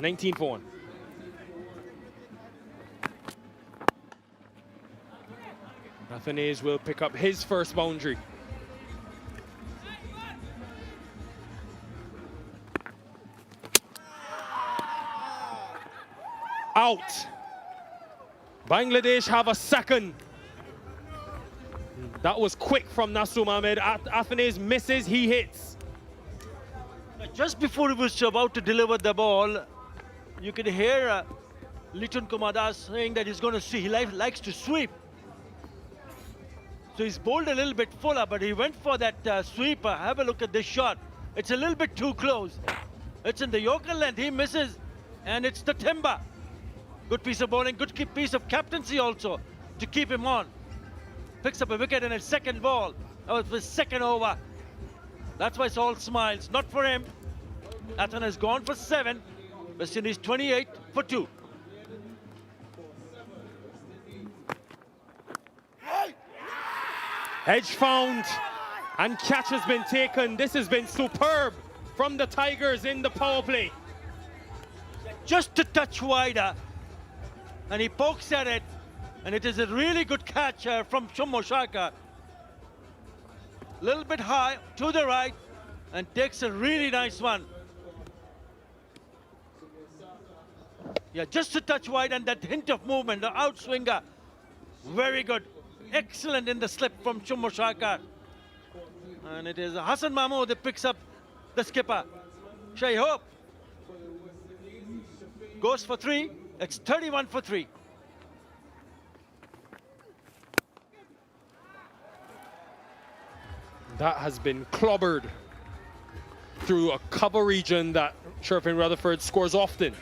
19 for 1. Nathanese will pick up his first boundary. Out. Bangladesh have a second. That was quick from Nasum Ahmed. Athanase misses, he hits. Just before he was about to deliver the ball, you could hear Liton Kumar Das saying that he's going to see, he likes to sweep. So he's bowled a little bit fuller, but he went for that sweeper. Have a look at this shot. It's a little bit too close. It's in the Yorker length, he misses, and it's the timber. Good piece of bowling, good piece of captaincy also to keep him on. Picks up a wicket in his second ball. That was his second over. That's why it's all smiles. Not for him. Athan has gone for 7. West Indies 28 for 2. Edge found and catch has been taken. This has been superb from the Tigers in the power play. Just a touch wider. And he pokes at it. And it is a really good catch from Shummo Shaka. A little bit high to the right and takes a really nice one. Yeah, just a touch wide, and that hint of movement, the outswinger. Very good. Excellent in the slip from Shummo Shaka. And it is Hassan Mahmood that picks up the skipper. Shai Hope goes for 3. It's 31 for 3. That has been clobbered through a cover region that Sherfin Rutherford scores often.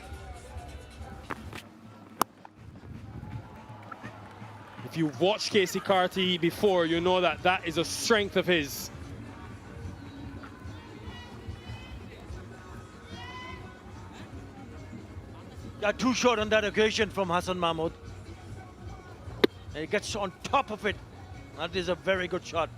If you've watched Casey Carty before, you know that that is a strength of his. Yeah, too short on that occasion from Hassan Mahmood. And he gets on top of it. That is a very good shot.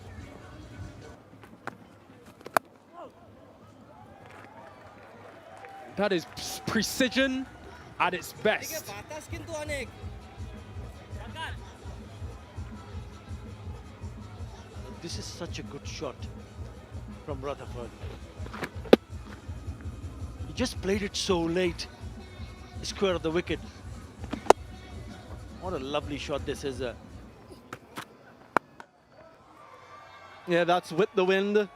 That is precision at its best. This is such a good shot from Rutherford. He just played it so late. Square of the wicket. What a lovely shot this is. Yeah, that's with the wind.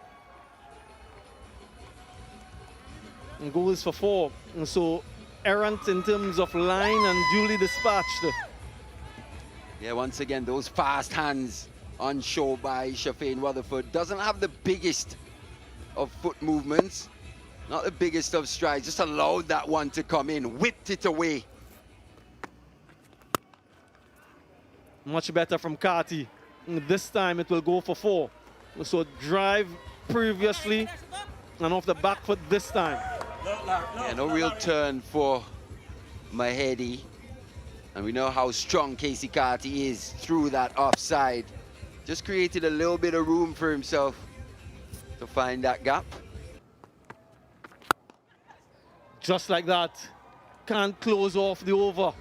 And goes for 4. And so errant in terms of line and duly dispatched. Yeah, once again, those fast hands on show by Shafane Rutherford. Doesn't have the biggest of foot movements, not the biggest of strides, just allowed that one to come in, whipped it away. Much better from Carty. This time it will go for 4. So drive previously and off the back foot this time. Yeah, no real turn for Mahedi. And we know how strong Casey Carty is through that offside. Just created a little bit of room for himself to find that gap. Just like that. Can't close off the over.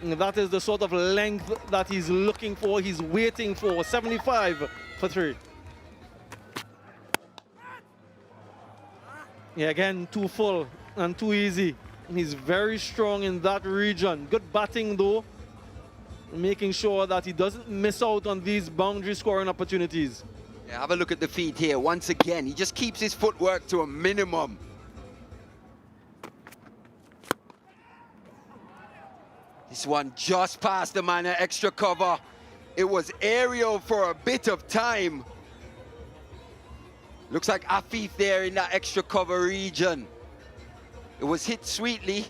And that is the sort of length that he's looking for, he's waiting for. 75 for 3. Yeah, again, too full and too easy. He's very strong in that region. Good batting though, making sure that he doesn't miss out on these boundary scoring opportunities. Yeah, have a look at the feet here. Once again, he just keeps his footwork to a minimum. This one just past the man at extra cover. It was aerial for a bit of time. Looks like Afif there in that extra cover region. It was hit sweetly.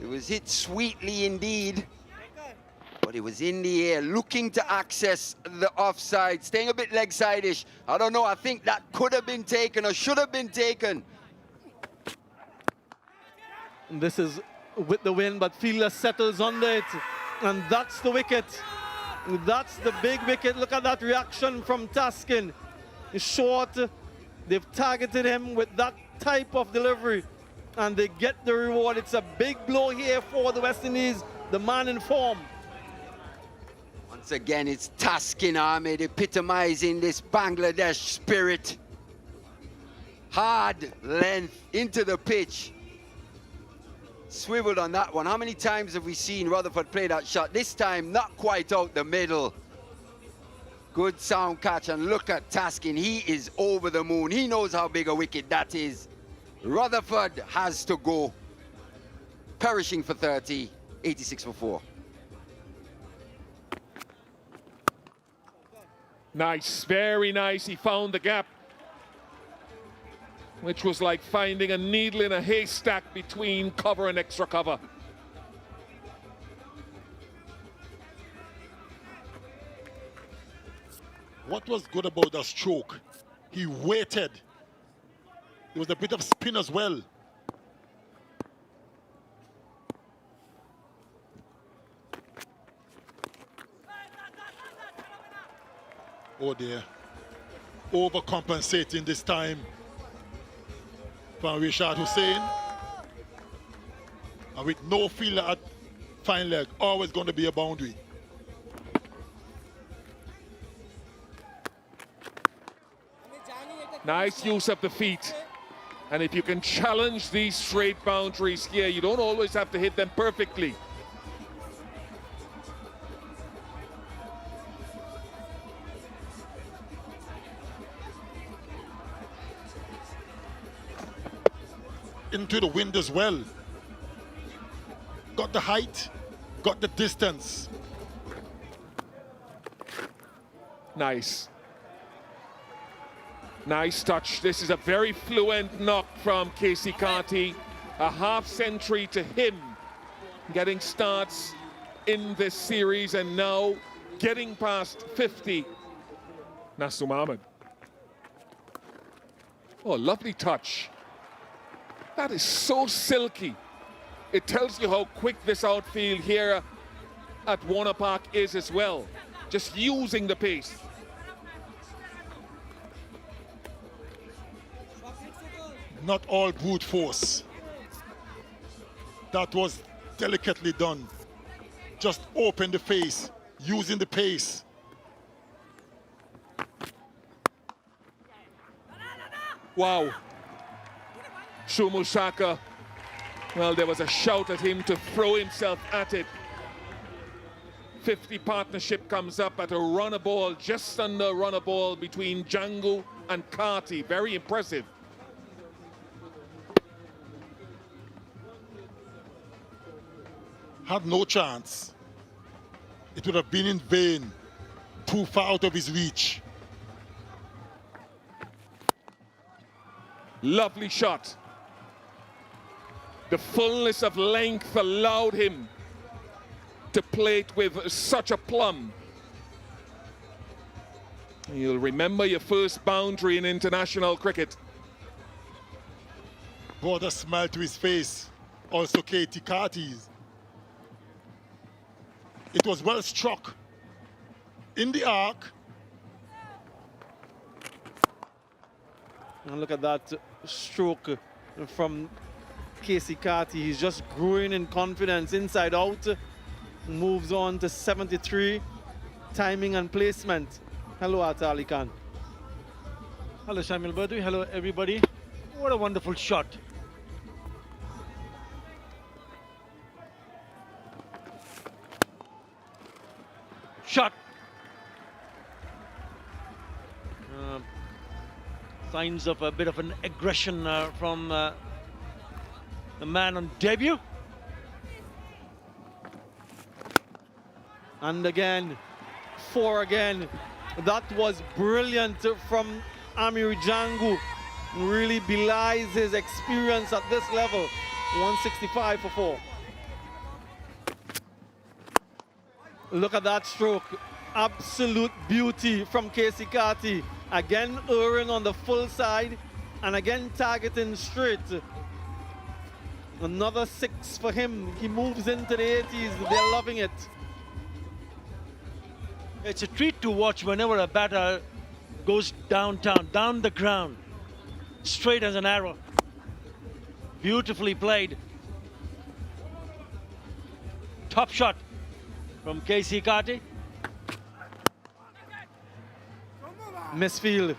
It was hit sweetly indeed. But it was in the air, looking to access the offside, staying a bit leg side-ish. I don't know, I think that could have been taken or should have been taken. This is with the wind, but fielder settles under it. And that's the wicket. That's the big wicket. Look at that reaction from Taskin. It's short. They've targeted him with that type of delivery. And they get the reward. It's a big blow here for the West Indies, the man in form. Once again, it's Taskin Ahmed epitomizing this Bangladesh spirit. Hard length into the pitch. Swiveled on that one. How many times have we seen Rutherford play that shot? This time, not quite out the middle. Good sound catch, and look at Taskin. He is over the moon. He knows how big a wicket that is. Rutherford has to go. Perishing for 30, 86 for 4. Nice, very nice. He found the gap, which was like finding a needle in a haystack between cover and extra cover. What was good about that stroke? He waited. There was a bit of spin as well. Oh dear. Overcompensating this time from Rishad Hussain. And with no fielder at fine leg, always going to be a boundary. Nice use of the feet. And if you can challenge these straight boundaries here, you don't always have to hit them perfectly. Into the wind as well. Got the height, got the distance. Nice. Nice touch. This is a very fluent knock from Casey Carty. A half century to him, getting starts in this series and now getting past 50. Nasum Ahmed. Oh, lovely touch. That is so silky. It tells you how quick this outfield here at Warner Park is as well. Just using the pace. not all brute force. That was delicately done. Just open the face, using the pace. Wow. Shumusaka, well, there was a shout at him to throw himself at it. 50 partnership comes up at a runner ball, just under runner ball between Jangoo and Carty. Very impressive. Had no chance. It would have been in vain, too far out of his reach. Lovely shot. The fullness of length allowed him to play it with such a plumb. You'll remember your first boundary in international cricket. Brought a smile to his face. Also Katie Carty's. It was well struck in the arc. And look at that stroke from Casey Carty. He's just growing in confidence inside out. Moves on to 73. Timing and placement. Hello, Atta Ali Khan. Hello, Samuel Badwi. Hello, everybody. What a wonderful shot. Shot. Signs of a bit of an aggression from the man on debut. And again, 4 again. That was brilliant from Amir Jangoo. Really belies his experience at this level. 165 for 4. Look at that stroke. Absolute beauty from Casey Carty. Again, erring on the full side and again targeting straight. Another 6 for him. He moves into the 80s. They're loving it. It's a treat to watch whenever a batter goes downtown, down the ground, straight as an arrow. Beautifully played. Top shot from Casey Carty. Misfield.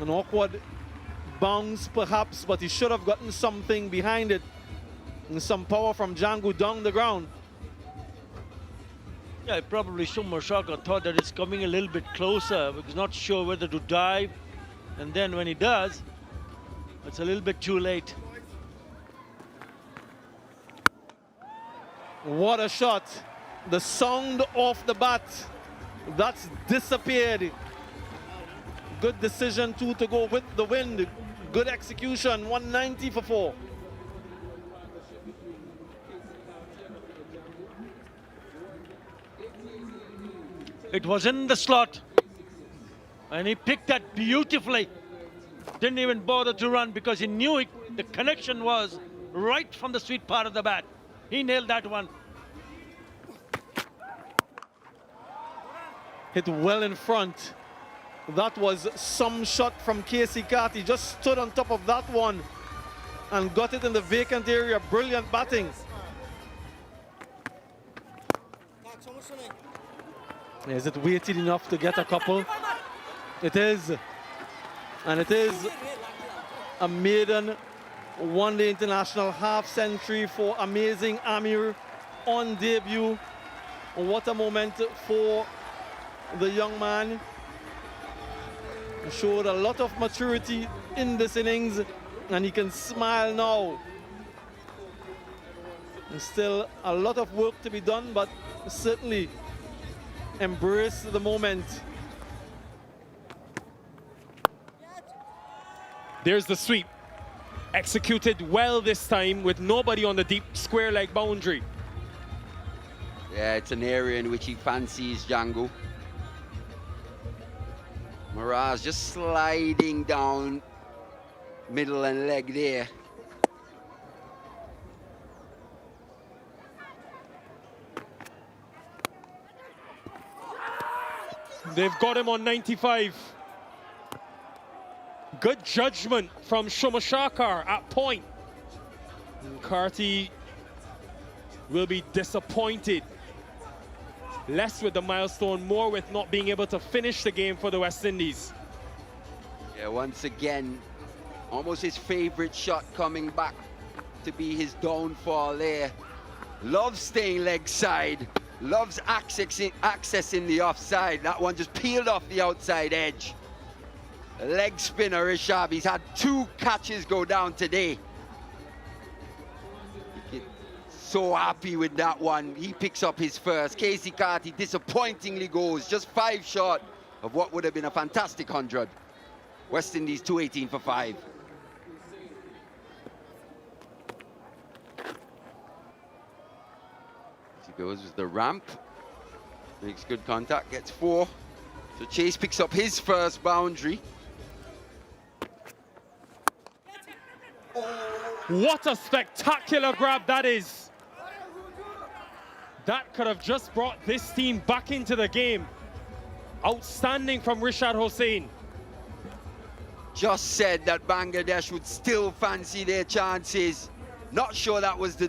An awkward bounce perhaps, but he should have gotten something behind it. And some power from Jangoo down the ground. Yeah, probably Shumusaka thought that it's coming a little bit closer, but he's not sure whether to dive. And then when he does, it's a little bit too late. What a shot. The sound of the bat. That's disappeared. Good decision too to go with the wind. Good execution. 190 for 4. It was in the slot. And he picked that beautifully. Didn't even bother to run because he knew it. The connection was right from the sweet part of the bat. He nailed that one. Hit well in front. That was some shot from Casey Carty. Just stood on top of that one and got it in the vacant area. Brilliant batting. Is it weighted enough to get a couple? It is. And it is a maiden one-day international half-century for amazing Amir on debut. What a moment for the young man. He showed a lot of maturity in this innings and he can smile now. There's still a lot of work to be done, but certainly embrace the moment. There's the sweep. Executed well this time with nobody on the deep square leg boundary. Yeah, it's an area in which he fancies Jangoo. Mirage just sliding down middle and leg there. They've got him on 95. Good judgment from Shumashakar at point. Carty will be disappointed. Less with the milestone, more with not being able to finish the game for the West Indies. Yeah, once again, almost his favorite shot coming back to be his downfall there. Loves staying leg side, loves accessing the offside. That one just peeled off the outside edge. Leg spinner Rishab, he's had 2 catches go down today. So happy with that one. He picks up his first. Casey Carty disappointingly goes just 5 short of what would have been a fantastic 100. West Indies 218 for 5. He goes with the ramp, makes good contact, gets 4. So Chase picks up his first boundary. What a spectacular grab that is. That could have just brought this team back into the game. Outstanding from Rishad Hossain. Just said that Bangladesh would still fancy their chances. Not sure that was the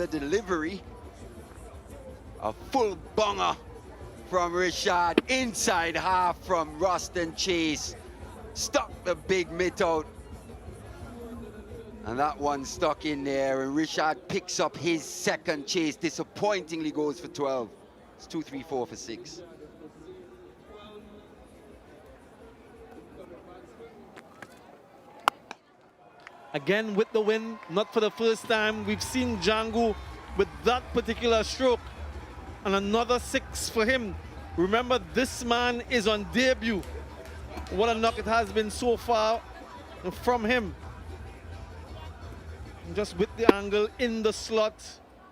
delivery. A full bonger from Rishad. Inside half from Ruston Chase. Stuck the big mitt out. And that one stuck in there, and Rishad picks up his second chase. Disappointingly goes for 12. It's 2, 3, 4 for 6. Again with the win, not for the first time. We've seen Jangoo with that particular stroke. And another 6 for him. Remember, this man is on debut. What a knock it has been so far from him. Just with the angle in the slot,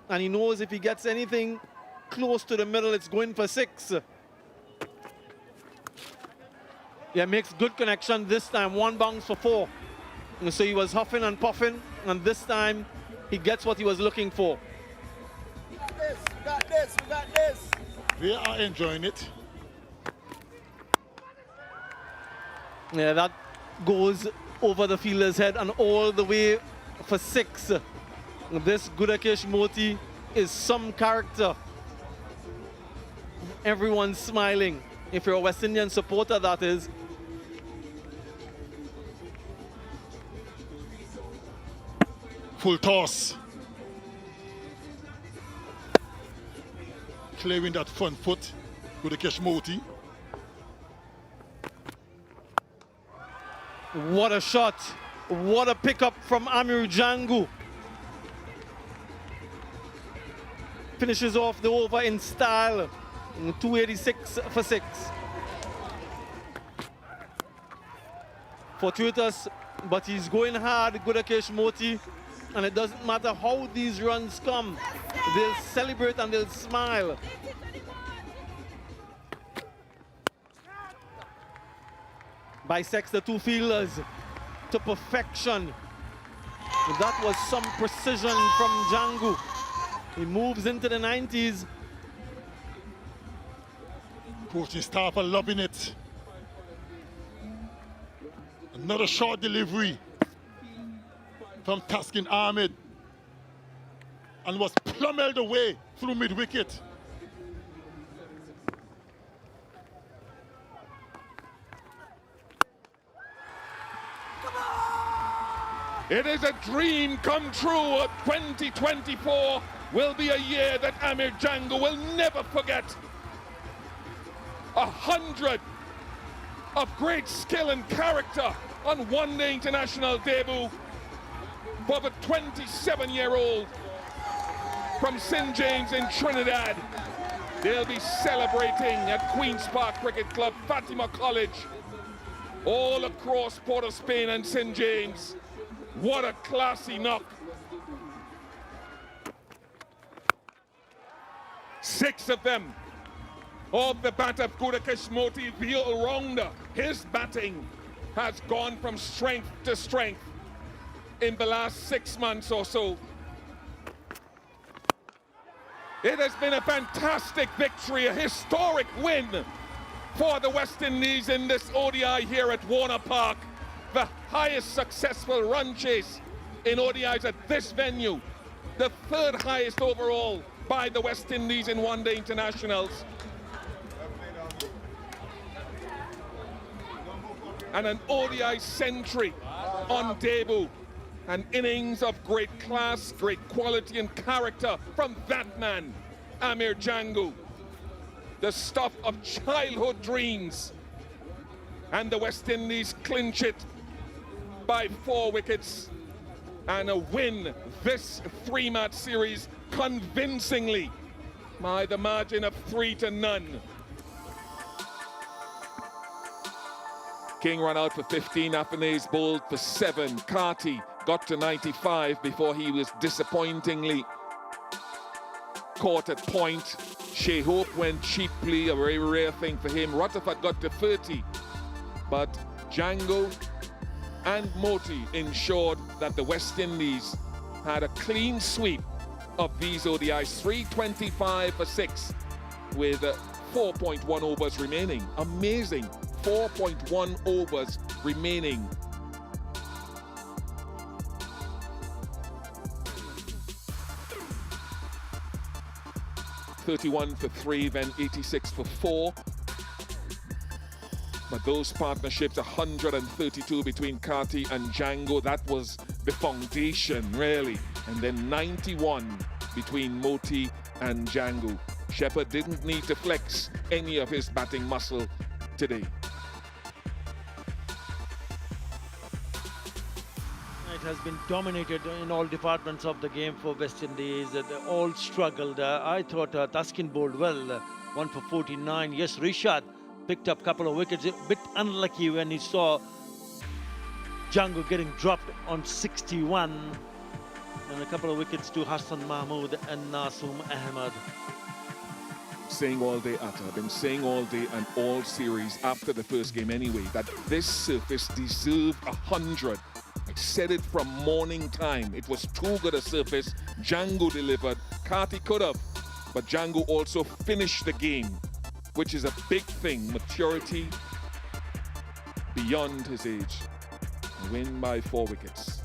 and he knows if he gets anything close to the middle, it's going for 6. Yeah, makes good connection this time. 1 bounce for 4. And so he was huffing and puffing, and this time he gets what he was looking for. We got this, we got this. We are enjoying it. Yeah, that goes over the fielder's head and all the way for 6. This Gudakesh Moti is some character. Everyone's smiling. If you're a West Indian supporter, that is. Full toss. Clearing that front foot. Gudakesh Moti. What a shot. What a pickup from Amir Jangoo. Finishes off the over in style. 286 for 6. Fortuitous, but he's going hard, Gudakesh Moti. And it doesn't matter how these runs come. They'll celebrate and they'll smile. Bisects the 2 fielders to perfection. That was some precision from Jangoo. He moves into the 90s. Coaching staff are loving it. Another short delivery from Taskin Ahmed, and was plummeled away through mid-wicket. It is a dream come true. 2024 will be a year that Amir Jangoo will never forget. 100 of great skill and character on one-day international debut for the 27-year-old from St. James in Trinidad. They'll be celebrating at Queen's Park Cricket Club, Fatima College, all across Port of Spain and St. James. What a classy knock. 6 of them of the bat of Gudakesh Moti, the all-rounder. His batting has gone from strength to strength in the last 6 months or so. It has been a fantastic victory, a historic win for the West Indies in this ODI here at Warner Park. the highest successful run chase in ODIs at this venue, the third highest overall by the West Indies in one-day internationals. And an ODI century on debut. An innings of great class, great quality and character from that man, Amir Jangoo. The stuff of childhood dreams. And the West Indies clinch it by 4 wickets and a win this 3-match series convincingly by the margin of 3-0. King ran out for 15, Afanese bowled for 7. Carty got to 95 before he was disappointingly caught at point. Shea Hope went cheaply, a very rare thing for him. Rutherford got to 30, but Jangoo and Moti ensured that the West Indies had a clean sweep of these ODIs, 325 for 6 with 4.1 overs remaining. Amazing, 4.1 overs remaining. .31 for 3, then 86 for 4. But those partnerships, 132 between Carty and Jangoo, that was the foundation, really. And then 91 between Moti and Jangoo. Shepherd didn't need to flex any of his batting muscle today. It has been dominated in all departments of the game for West Indies. They all struggled. I thought Taskin bowled well, 1 for 49. Yes, Rishad picked up a couple of wickets. A bit unlucky when he saw Jangoo getting dropped on 61. And a couple of wickets to Hassan Mahmood and Nasoom Ahmed. Saying all day, Atta, I've been saying all day and all series after the first game anyway, that this surface deserved 100. I said it from morning time. It was too good a surface. Jangoo delivered. Carty could have, but Jangoo also finished the game, which is a big thing. Maturity beyond his age. A win by 4 wickets.